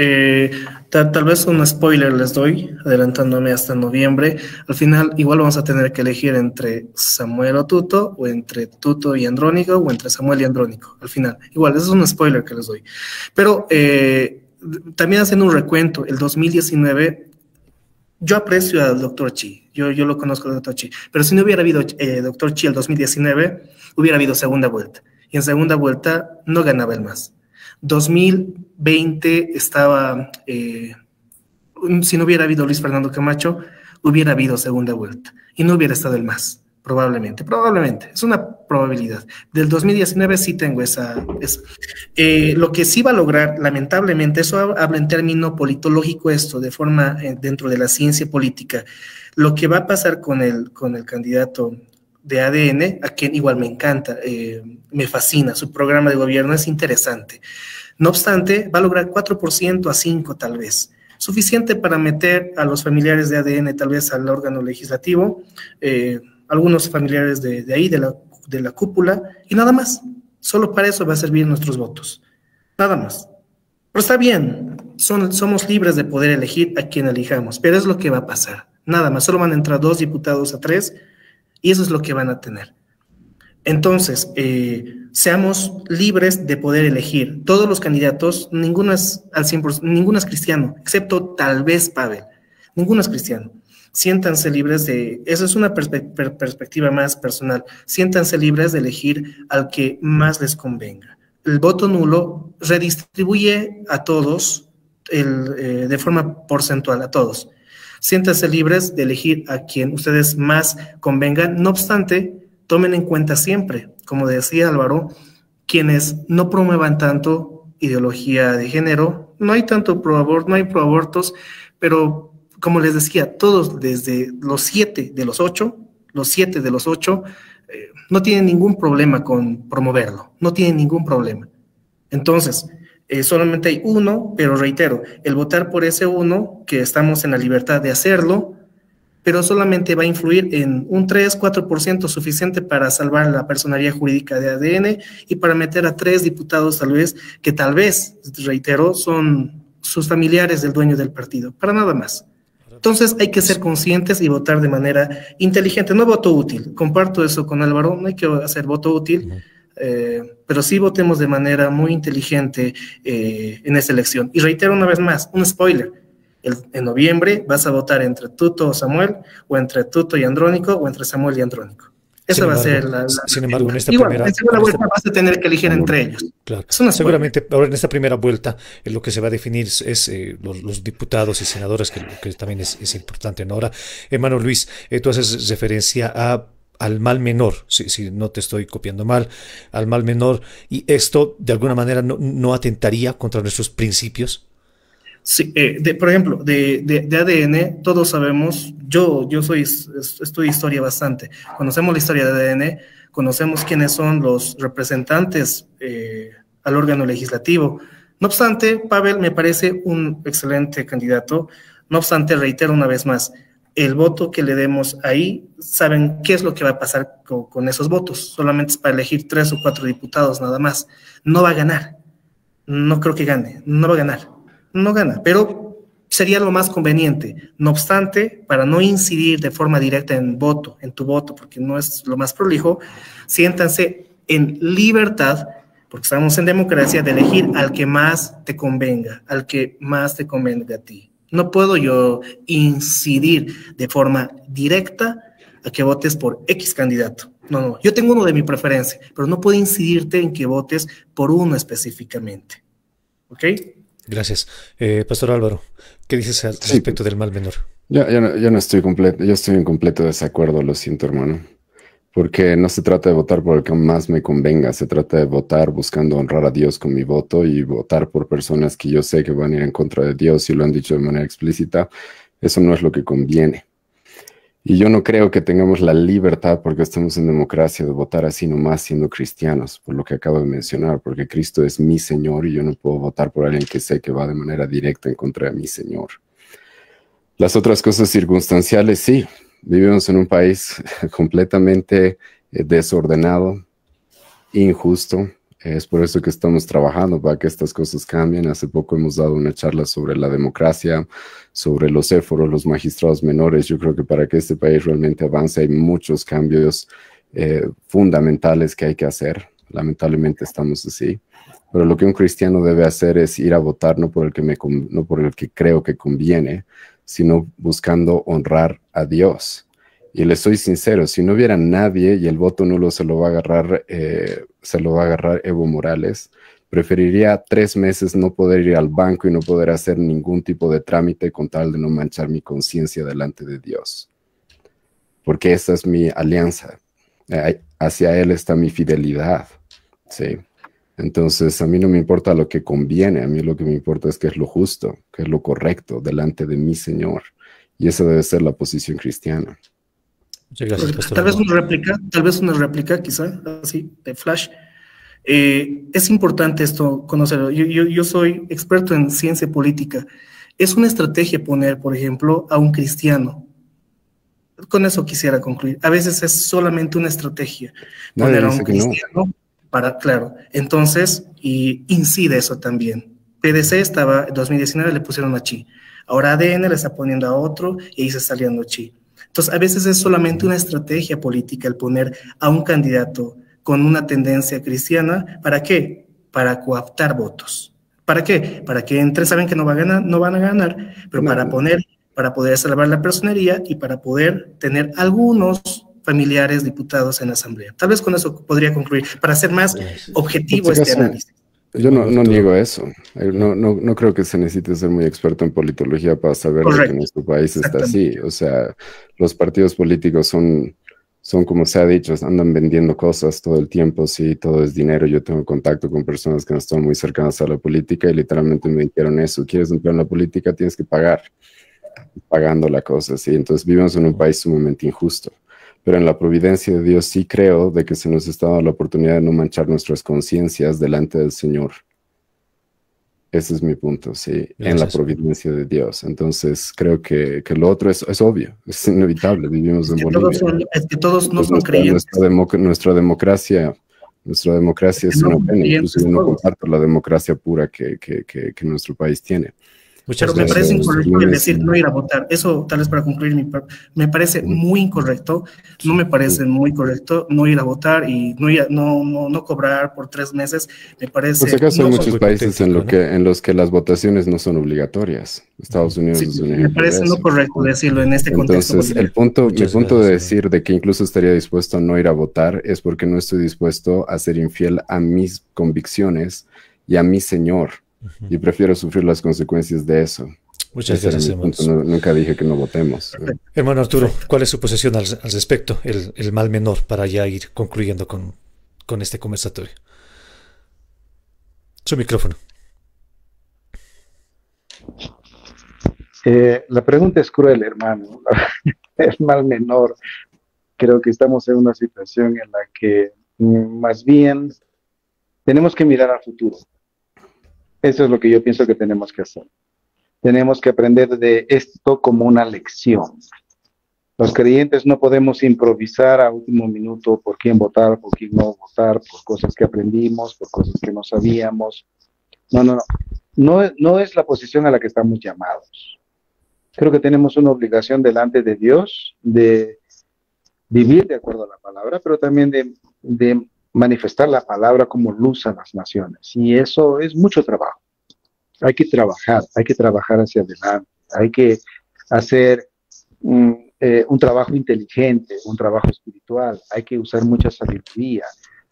tal vez un spoiler les doy, adelantándome hasta noviembre. Al final igual vamos a tener que elegir entre Samuel o Tuto, o entre Tuto y Andrónico, o entre Samuel y Andrónico. Al final, igual, eso es un spoiler que les doy. Pero también haciendo un recuento, el 2019, yo aprecio al Dr. Chi, yo lo conozco al Dr. Chi, pero si no hubiera habido Dr. Chi el 2019, hubiera habido segunda vuelta. Y en segunda vuelta no ganaba el MAS. 2020 estaba, si no hubiera habido Luis Fernando Camacho, hubiera habido segunda vuelta y no hubiera estado el MAS, probablemente, es una probabilidad. Del 2019 sí tengo esa. Lo que sí va a lograr, lamentablemente, eso habla en término politológico esto, de forma dentro de la ciencia política, lo que va a pasar con el candidato de ADN, a quien igual me encanta, me fascina, su programa de gobierno es interesante. No obstante, va a lograr 4% a 5% tal vez, suficiente para meter a los familiares de ADN tal vez al órgano legislativo, algunos familiares de ahí, de la cúpula, y nada más. Solo para eso va a servir nuestros votos, nada más. Pero está bien, somos libres de poder elegir a quien elijamos, pero es lo que va a pasar, nada más. Solo van a entrar 2 diputados a 3, y eso es lo que van a tener. Entonces, seamos libres de poder elegir. Todos los candidatos, ninguno es al 100%, ninguno es cristiano, excepto tal vez Pavel. Ninguno es cristiano. Siéntanse libres de, eso es una perspectiva más personal, siéntanse libres de elegir al que más les convenga. El voto nulo redistribuye a todos de forma porcentual, a todos. Siéntanse libres de elegir a quien ustedes más convengan, no obstante, tomen en cuenta siempre, como decía Álvaro, quienes no promuevan tanto ideología de género, no hay tanto pro-aborto, no hay pro-abortos, pero como les decía, todos desde los 7 de los 8, no tienen ningún problema con promoverlo, no tienen ningún problema. Entonces, solamente hay uno, pero reitero, el votar por ese uno, que estamos en la libertad de hacerlo, pero solamente va a influir en un 3-4% suficiente para salvar la personería jurídica de ADN y para meter a 3 diputados que tal vez, reitero, son sus familiares del dueño del partido, para nada más. Entonces hay que ser conscientes y votar de manera inteligente, no voto útil. Comparto eso con Álvaro, no hay que hacer voto útil, pero sí votemos de manera muy inteligente en esta elección. Y reitero una vez más, un spoiler, en noviembre vas a votar entre Tuto o Samuel, o entre Tuto y Andrónico, o entre Samuel y Andrónico. Esa va a ser la sin embargo, en esta primera vuelta vas a tener que elegir entre ellos. Claro. Seguramente ahora en esta primera vuelta lo que se va a definir es los diputados y senadores, que también es importante, ¿no? Ahora, hermano Luis, tú haces referencia al mal menor, si no te estoy copiando mal, al mal menor, y esto de alguna manera no atentaría contra nuestros principios. Sí, por ejemplo, de ADN, todos sabemos, yo estudio historia bastante, conocemos la historia de ADN, conocemos quiénes son los representantes al órgano legislativo. No obstante, Pavel me parece un excelente candidato. No obstante, reitero una vez más, el voto que le demos ahí, saben qué es lo que va a pasar con esos votos. Solamente es para elegir 3 o 4 diputados nada más. No va a ganar. No creo que gane. No va a ganar. No gana, pero sería lo más conveniente. No obstante, para no incidir de forma directa en tu voto, porque no es lo más prolijo, siéntanse en libertad, porque estamos en democracia, de elegir al que más te convenga, a ti. No puedo yo incidir de forma directa a que votes por X candidato. No, yo tengo uno de mi preferencia, pero no puedo incidirte en que votes por uno específicamente. ¿Ok? Gracias. Pastor Álvaro, ¿qué dices al respecto del mal menor? Yo no estoy completo, yo estoy en completo desacuerdo, lo siento, hermano, porque no se trata de votar por el que más me convenga, se trata de votar buscando honrar a Dios con mi voto y votar por personas que yo sé que van a ir en contra de Dios y lo han dicho de manera explícita. Eso no es lo que conviene. Y yo no creo que tengamos la libertad, porque estamos en democracia, de votar así nomás siendo cristianos, por lo que acabo de mencionar, porque Cristo es mi Señor y yo no puedo votar por alguien que sé que va de manera directa en contra de mi Señor. Las otras cosas circunstanciales, sí, vivimos en un país completamente desordenado, injusto. Es por eso que estamos trabajando para que estas cosas cambien. Hace poco hemos dado una charla sobre la democracia, sobre los éforos, los magistrados menores. Yo creo que para que este país realmente avance hay muchos cambios fundamentales que hay que hacer. Lamentablemente estamos así. Pero lo que un cristiano debe hacer es ir a votar no por el que creo que conviene, sino buscando honrar a Dios. Y les soy sincero, si no hubiera nadie y el voto nulo se lo va a agarrar Evo Morales, preferiría 3 meses no poder ir al banco y no poder hacer ningún tipo de trámite con tal de no manchar mi conciencia delante de Dios. Porque esa es mi alianza. Hacia Él está mi fidelidad. Sí. Entonces, a mí no me importa lo que conviene, a mí lo que me importa es qué es lo justo, qué es lo correcto delante de mi Señor. Y esa debe ser la posición cristiana. Muchas gracias, pastor. Tal vez una réplica, quizá, así, de flash. Es importante esto conocerlo. Yo soy experto en ciencia política. Es una estrategia poner, por ejemplo, a un cristiano. Con eso quisiera concluir. A veces es solamente una estrategia poner a un cristiano para, claro. Entonces, y incide eso también. PDC estaba, en 2019 le pusieron a Chi. Ahora ADN le está poniendo a otro y ahí se está saliendo Chi. Entonces, a veces es solamente una estrategia política el poner a un candidato con una tendencia cristiana. ¿Para qué? Para coaptar votos. ¿Para qué? Para que entre, saben que no van a ganar, pero para poder salvar la personería y para poder tener algunos familiares diputados en la Asamblea. Tal vez con eso podría concluir, para ser más objetivo este análisis. Yo no niego eso. No creo que se necesite ser muy experto en politología para saber que nuestro país está así. O sea, los partidos políticos son, como se ha dicho, andan vendiendo cosas todo el tiempo. Sí, todo es dinero. Yo tengo contacto con personas que no están muy cercanas a la política y literalmente me dijeron eso. ¿Quieres entrar en la política? Tienes que pagar. Pagando la cosa, sí. Entonces vivimos en un país sumamente injusto. Pero en la providencia de Dios sí creo de que se nos está dando la oportunidad de no manchar nuestras conciencias delante del Señor. Ese es mi punto, sí. Gracias. En la providencia de Dios. Entonces creo que lo otro es obvio, es inevitable. Vivimos en Bolivia. Es que todos no son creyentes. Nuestra democracia es una pena. Incluso yo no comparto la democracia pura que nuestro país tiene. Pero me parece incorrecto decir no ir a votar. Eso, tal vez para concluir, me parece muy incorrecto. No me parece muy correcto no ir a votar y no cobrar por 3 meses. Me parece. Por si acaso hay muchos países en los que las votaciones no son obligatorias. Estados Unidos es un ejemplo. Me parece no correcto decirlo en este contexto. Entonces, mi punto de decir de que incluso estaría dispuesto a no ir a votar es porque no estoy dispuesto a ser infiel a mis convicciones y a mi Señor. Y prefiero sufrir las consecuencias de eso. Muchas gracias, hermanos. Nunca dije que no votemos. Hermano Arturo, ¿cuál es su posición al respecto? El mal menor, para ya ir concluyendo con este conversatorio. Su micrófono. La pregunta es cruel, hermano. El mal menor. Creo que estamos en una situación en la que más bien tenemos que mirar al futuro. Eso es lo que yo pienso que tenemos que hacer. Tenemos que aprender de esto como una lección. Los creyentes no podemos improvisar a último minuto por quién votar, por quién no votar, por cosas que aprendimos, por cosas que no sabíamos. No es la posición a la que estamos llamados. Creo que tenemos una obligación delante de Dios de vivir de acuerdo a la palabra, pero también de manifestar la palabra como luz a las naciones. Y eso es mucho trabajo. Hay que trabajar hacia adelante. Hay que hacer un trabajo inteligente, un trabajo espiritual. Hay que usar mucha sabiduría.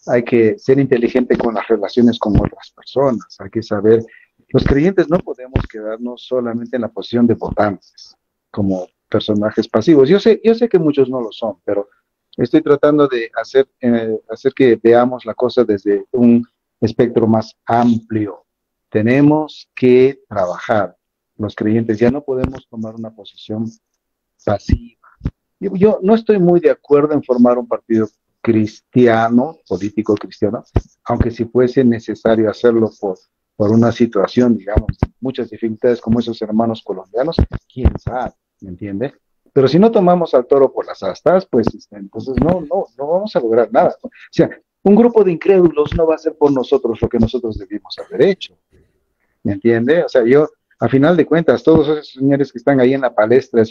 Hay que ser inteligente con las relaciones con otras personas. Hay que saber, los creyentes no podemos quedarnos solamente en la posición de votantes, como personajes pasivos. Yo sé que muchos no lo son, pero estoy tratando de hacer que veamos la cosa desde un espectro más amplio. Tenemos que trabajar. Los creyentes ya no podemos tomar una posición pasiva. Yo no estoy muy de acuerdo en formar un partido cristiano, político cristiano, aunque si fuese necesario hacerlo por una situación, digamos, muchas dificultades como esos hermanos colombianos, quién sabe, ¿me entiende? Pero si no tomamos al toro por las astas, pues entonces no vamos a lograr nada, ¿no? O sea, un grupo de incrédulos no va a hacer por nosotros lo que nosotros debimos haber hecho, ¿me entiende? O sea, a final de cuentas, todos esos señores que están ahí en la palestra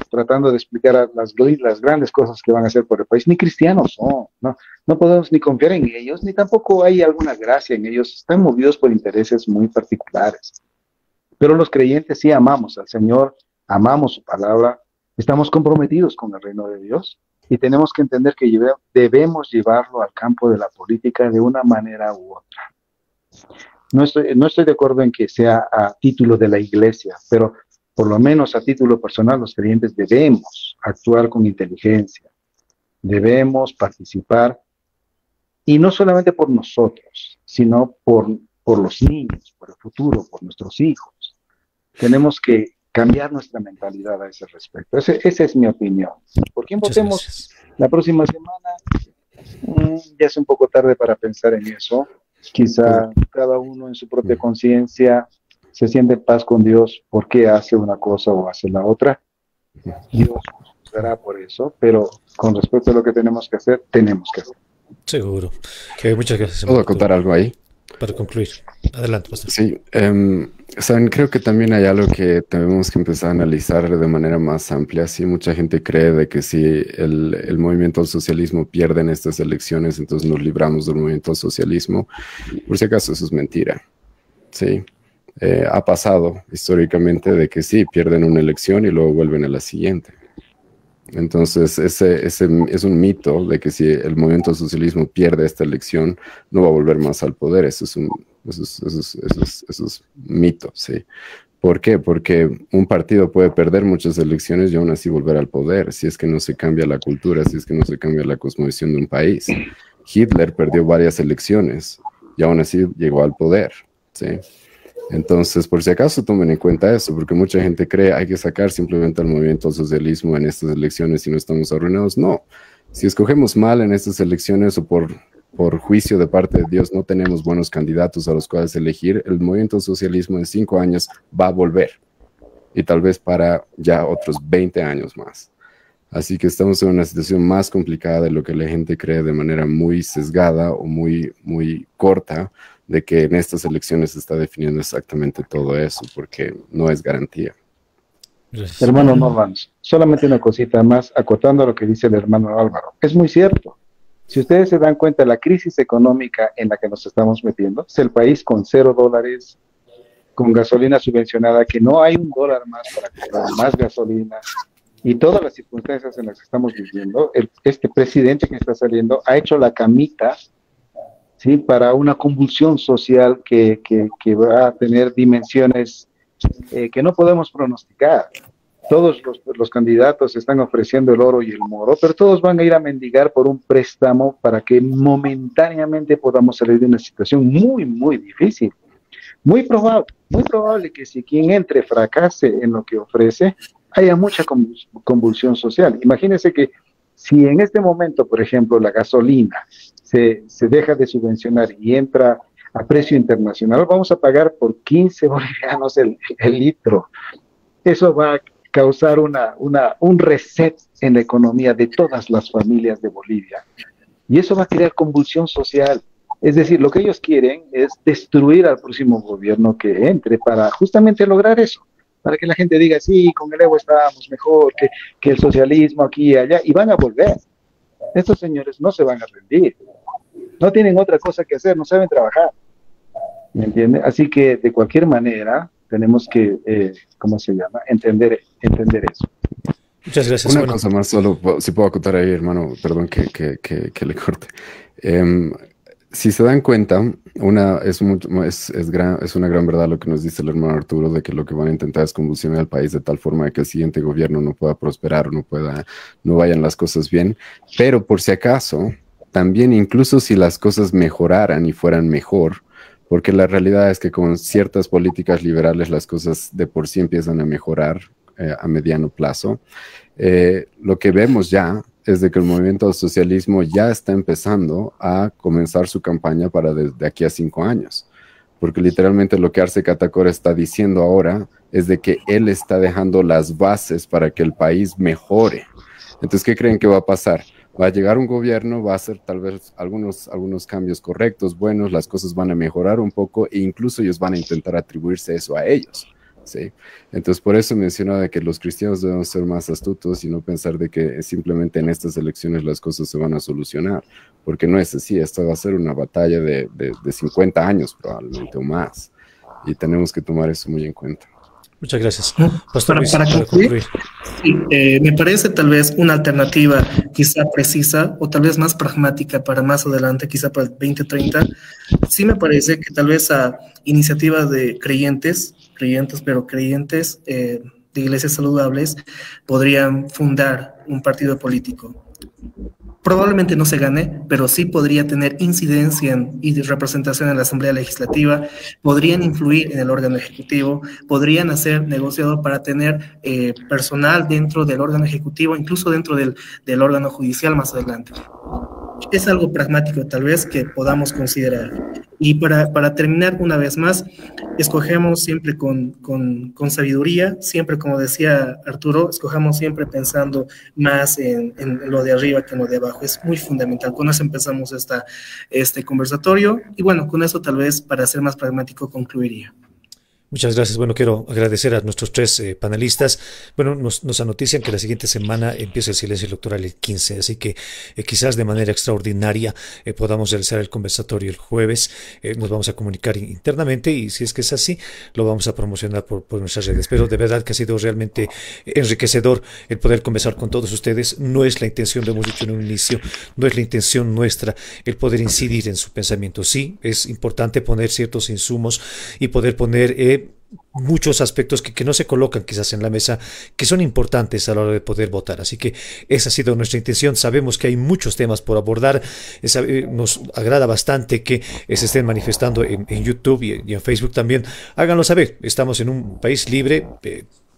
tratando de explicar las grandes cosas que van a hacer por el país, ni cristianos son, no podemos ni confiar en ellos, ni tampoco hay alguna gracia en ellos, están movidos por intereses muy particulares. Pero los creyentes sí amamos al Señor, amamos su palabra, estamos comprometidos con el reino de Dios y tenemos que entender que debemos llevarlo al campo de la política de una manera u otra. No estoy de acuerdo en que sea a título de la iglesia, pero por lo menos a título personal los creyentes debemos actuar con inteligencia, debemos participar, y no solamente por nosotros, sino por los niños, por el futuro, por nuestros hijos. Tenemos que cambiar nuestra mentalidad a ese respecto. Esa es mi opinión. ¿Por quién votemos la próxima semana? Ya es un poco tarde para pensar en eso. Quizá cada uno en su propia conciencia se siente en paz con Dios por qué hace una cosa o hace la otra. Dios nos juzgará por eso, pero con respecto a lo que tenemos que hacer, tenemos que hacer. Seguro. Muchas gracias. ¿Puedo contar algo ahí? Para concluir. Adelante, pastor. Sí, saben, creo que también hay algo que tenemos que empezar a analizar de manera más amplia. Sí, mucha gente cree de que si el movimiento al socialismo pierde en estas elecciones, entonces nos libramos del movimiento al socialismo. Por si acaso, eso es mentira. Sí, ha pasado históricamente de que sí, pierden una elección y luego vuelven a la siguiente. Entonces, ese es un mito de que si el movimiento al socialismo pierde esta elección, no va a volver más al poder. Eso es mito, ¿sí? ¿Por qué? Porque un partido puede perder muchas elecciones y aún así volver al poder, si es que no se cambia la cultura, si es que no se cambia la cosmovisión de un país. Hitler perdió varias elecciones y aún así llegó al poder, ¿sí? Entonces, por si acaso tomen en cuenta eso, porque mucha gente cree hay que sacar simplemente al movimiento al socialismo en estas elecciones y no estamos arruinados. No, si escogemos mal en estas elecciones o por juicio de parte de Dios no tenemos buenos candidatos a los cuales elegir, el movimiento al socialismo en 5 años va a volver y tal vez para ya otros 20 años más. Así que estamos en una situación más complicada de lo que la gente cree de manera muy sesgada o muy corta, de que en estas elecciones se está definiendo exactamente todo eso, porque no es garantía. Gracias. Hermano Norman, solamente una cosita más, acotando lo que dice el hermano Álvaro. Es muy cierto. Si ustedes se dan cuenta de la crisis económica en la que nos estamos metiendo, es el país con $0, con gasolina subvencionada, que no hay $1 más para comprar más gasolina, y todas las circunstancias en las que estamos viviendo, este presidente que está saliendo ha hecho la camita, ¿sí?, para una convulsión social que va a tener dimensiones que no podemos pronosticar. Todos los candidatos están ofreciendo el oro y el moro, pero todos van a ir a mendigar por un préstamo para que momentáneamente podamos salir de una situación muy, muy difícil. Muy probable que si quien entre fracase en lo que ofrece, haya mucha convulsión social. Imagínense que si en este momento, por ejemplo, la gasolina se deja de subvencionar y entra a precio internacional, vamos a pagar por 15 bolivianos el litro. Eso va a causar un reset en la economía de todas las familias de Bolivia. Y eso va a crear convulsión social. Es decir, lo que ellos quieren es destruir al próximo gobierno que entre para justamente lograr eso. Para que la gente diga, sí, con el Evo estábamos mejor que el socialismo aquí y allá, y van a volver. Estos señores no se van a rendir. No tienen otra cosa que hacer, no saben trabajar. ¿Me entiende? Así que, de cualquier manera, tenemos que, ¿cómo se llama? Entender eso. Muchas gracias. Una cosa más, solo si puedo acotar ahí, hermano, perdón que le corte. Si se dan cuenta, es una gran verdad lo que nos dice el hermano Arturo, de que lo que van a intentar es convulsionar al país de tal forma de que el siguiente gobierno no pueda prosperar o no vayan las cosas bien. Pero por si acaso, también incluso si las cosas mejoraran y fueran mejor, porque la realidad es que con ciertas políticas liberales las cosas de por sí empiezan a mejorar a mediano plazo, lo que vemos ya es de que el movimiento al socialismo ya está empezando a comenzar su campaña para desde aquí a 5 años. Porque literalmente lo que Arce Catacora está diciendo ahora es de que él está dejando las bases para que el país mejore. Entonces, ¿qué creen que va a pasar? Va a llegar un gobierno, va a hacer tal vez algunos cambios correctos, buenos, las cosas van a mejorar un poco e incluso ellos van a intentar atribuirse eso a ellos. ¿Sí? Entonces, por eso mencionaba de que los cristianos debemos ser más astutos y no pensar de que simplemente en estas elecciones las cosas se van a solucionar, porque no es así. Esta va a ser una batalla de 50 años probablemente o más, y tenemos que tomar eso muy en cuenta. Muchas gracias. Pastor Luis, para concluir. Sí, me parece tal vez una alternativa quizá precisa o tal vez más pragmática para más adelante, quizá para el 2030. Sí me parece que tal vez a iniciativas de creyentes, de iglesias saludables, podrían fundar un partido político. Probablemente no se gane, pero sí podría tener incidencia y representación en la Asamblea Legislativa, podrían influir en el órgano ejecutivo, podrían hacer negociado para tener personal dentro del órgano ejecutivo, incluso dentro del órgano judicial más adelante. Es algo pragmático tal vez que podamos considerar. Y para terminar una vez más, escogemos siempre con sabiduría, siempre como decía Arturo, escojamos siempre pensando más en lo de arriba que en lo de abajo. Es muy fundamental. Con eso empezamos este conversatorio y bueno, con eso tal vez para ser más pragmático concluiría. Muchas gracias. Bueno, quiero agradecer a nuestros tres panelistas. Bueno, nos anotician que la siguiente semana empieza el silencio electoral el 15, así que quizás de manera extraordinaria podamos realizar el conversatorio el jueves. Nos vamos a comunicar internamente y si es que es así, lo vamos a promocionar por nuestras redes. Pero de verdad que ha sido realmente enriquecedor el poder conversar con todos ustedes. No es la intención, lo hemos dicho en un inicio, no es la intención nuestra el poder incidir en su pensamiento. Sí, es importante poner ciertos insumos y poder poner muchos aspectos que no se colocan quizás en la mesa, que son importantes a la hora de poder votar. Así que esa ha sido nuestra intención. Sabemos que hay muchos temas por abordar. Nos agrada bastante que se estén manifestando en YouTube y en Facebook también. Háganlo saber. Estamos en un país libre.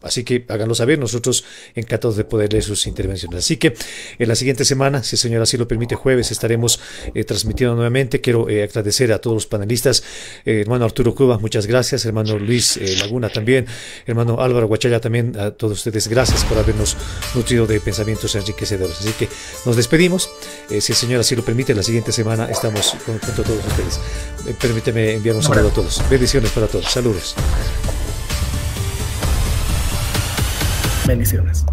Así que háganlo saber, nosotros encantados de poder leer sus intervenciones. Así que en la siguiente semana, si el Señor así lo permite, jueves, estaremos transmitiendo nuevamente. Quiero agradecer a todos los panelistas, hermano Arturo Cuba, muchas gracias, hermano Luis Laguna también, hermano Álvaro Guachalla también, a todos ustedes, gracias por habernos nutrido de pensamientos enriquecedores. Así que nos despedimos, si el Señor así lo permite, la siguiente semana estamos junto a todos ustedes. Permíteme enviar un saludo a todos, bendiciones para todos, saludos. Bendiciones.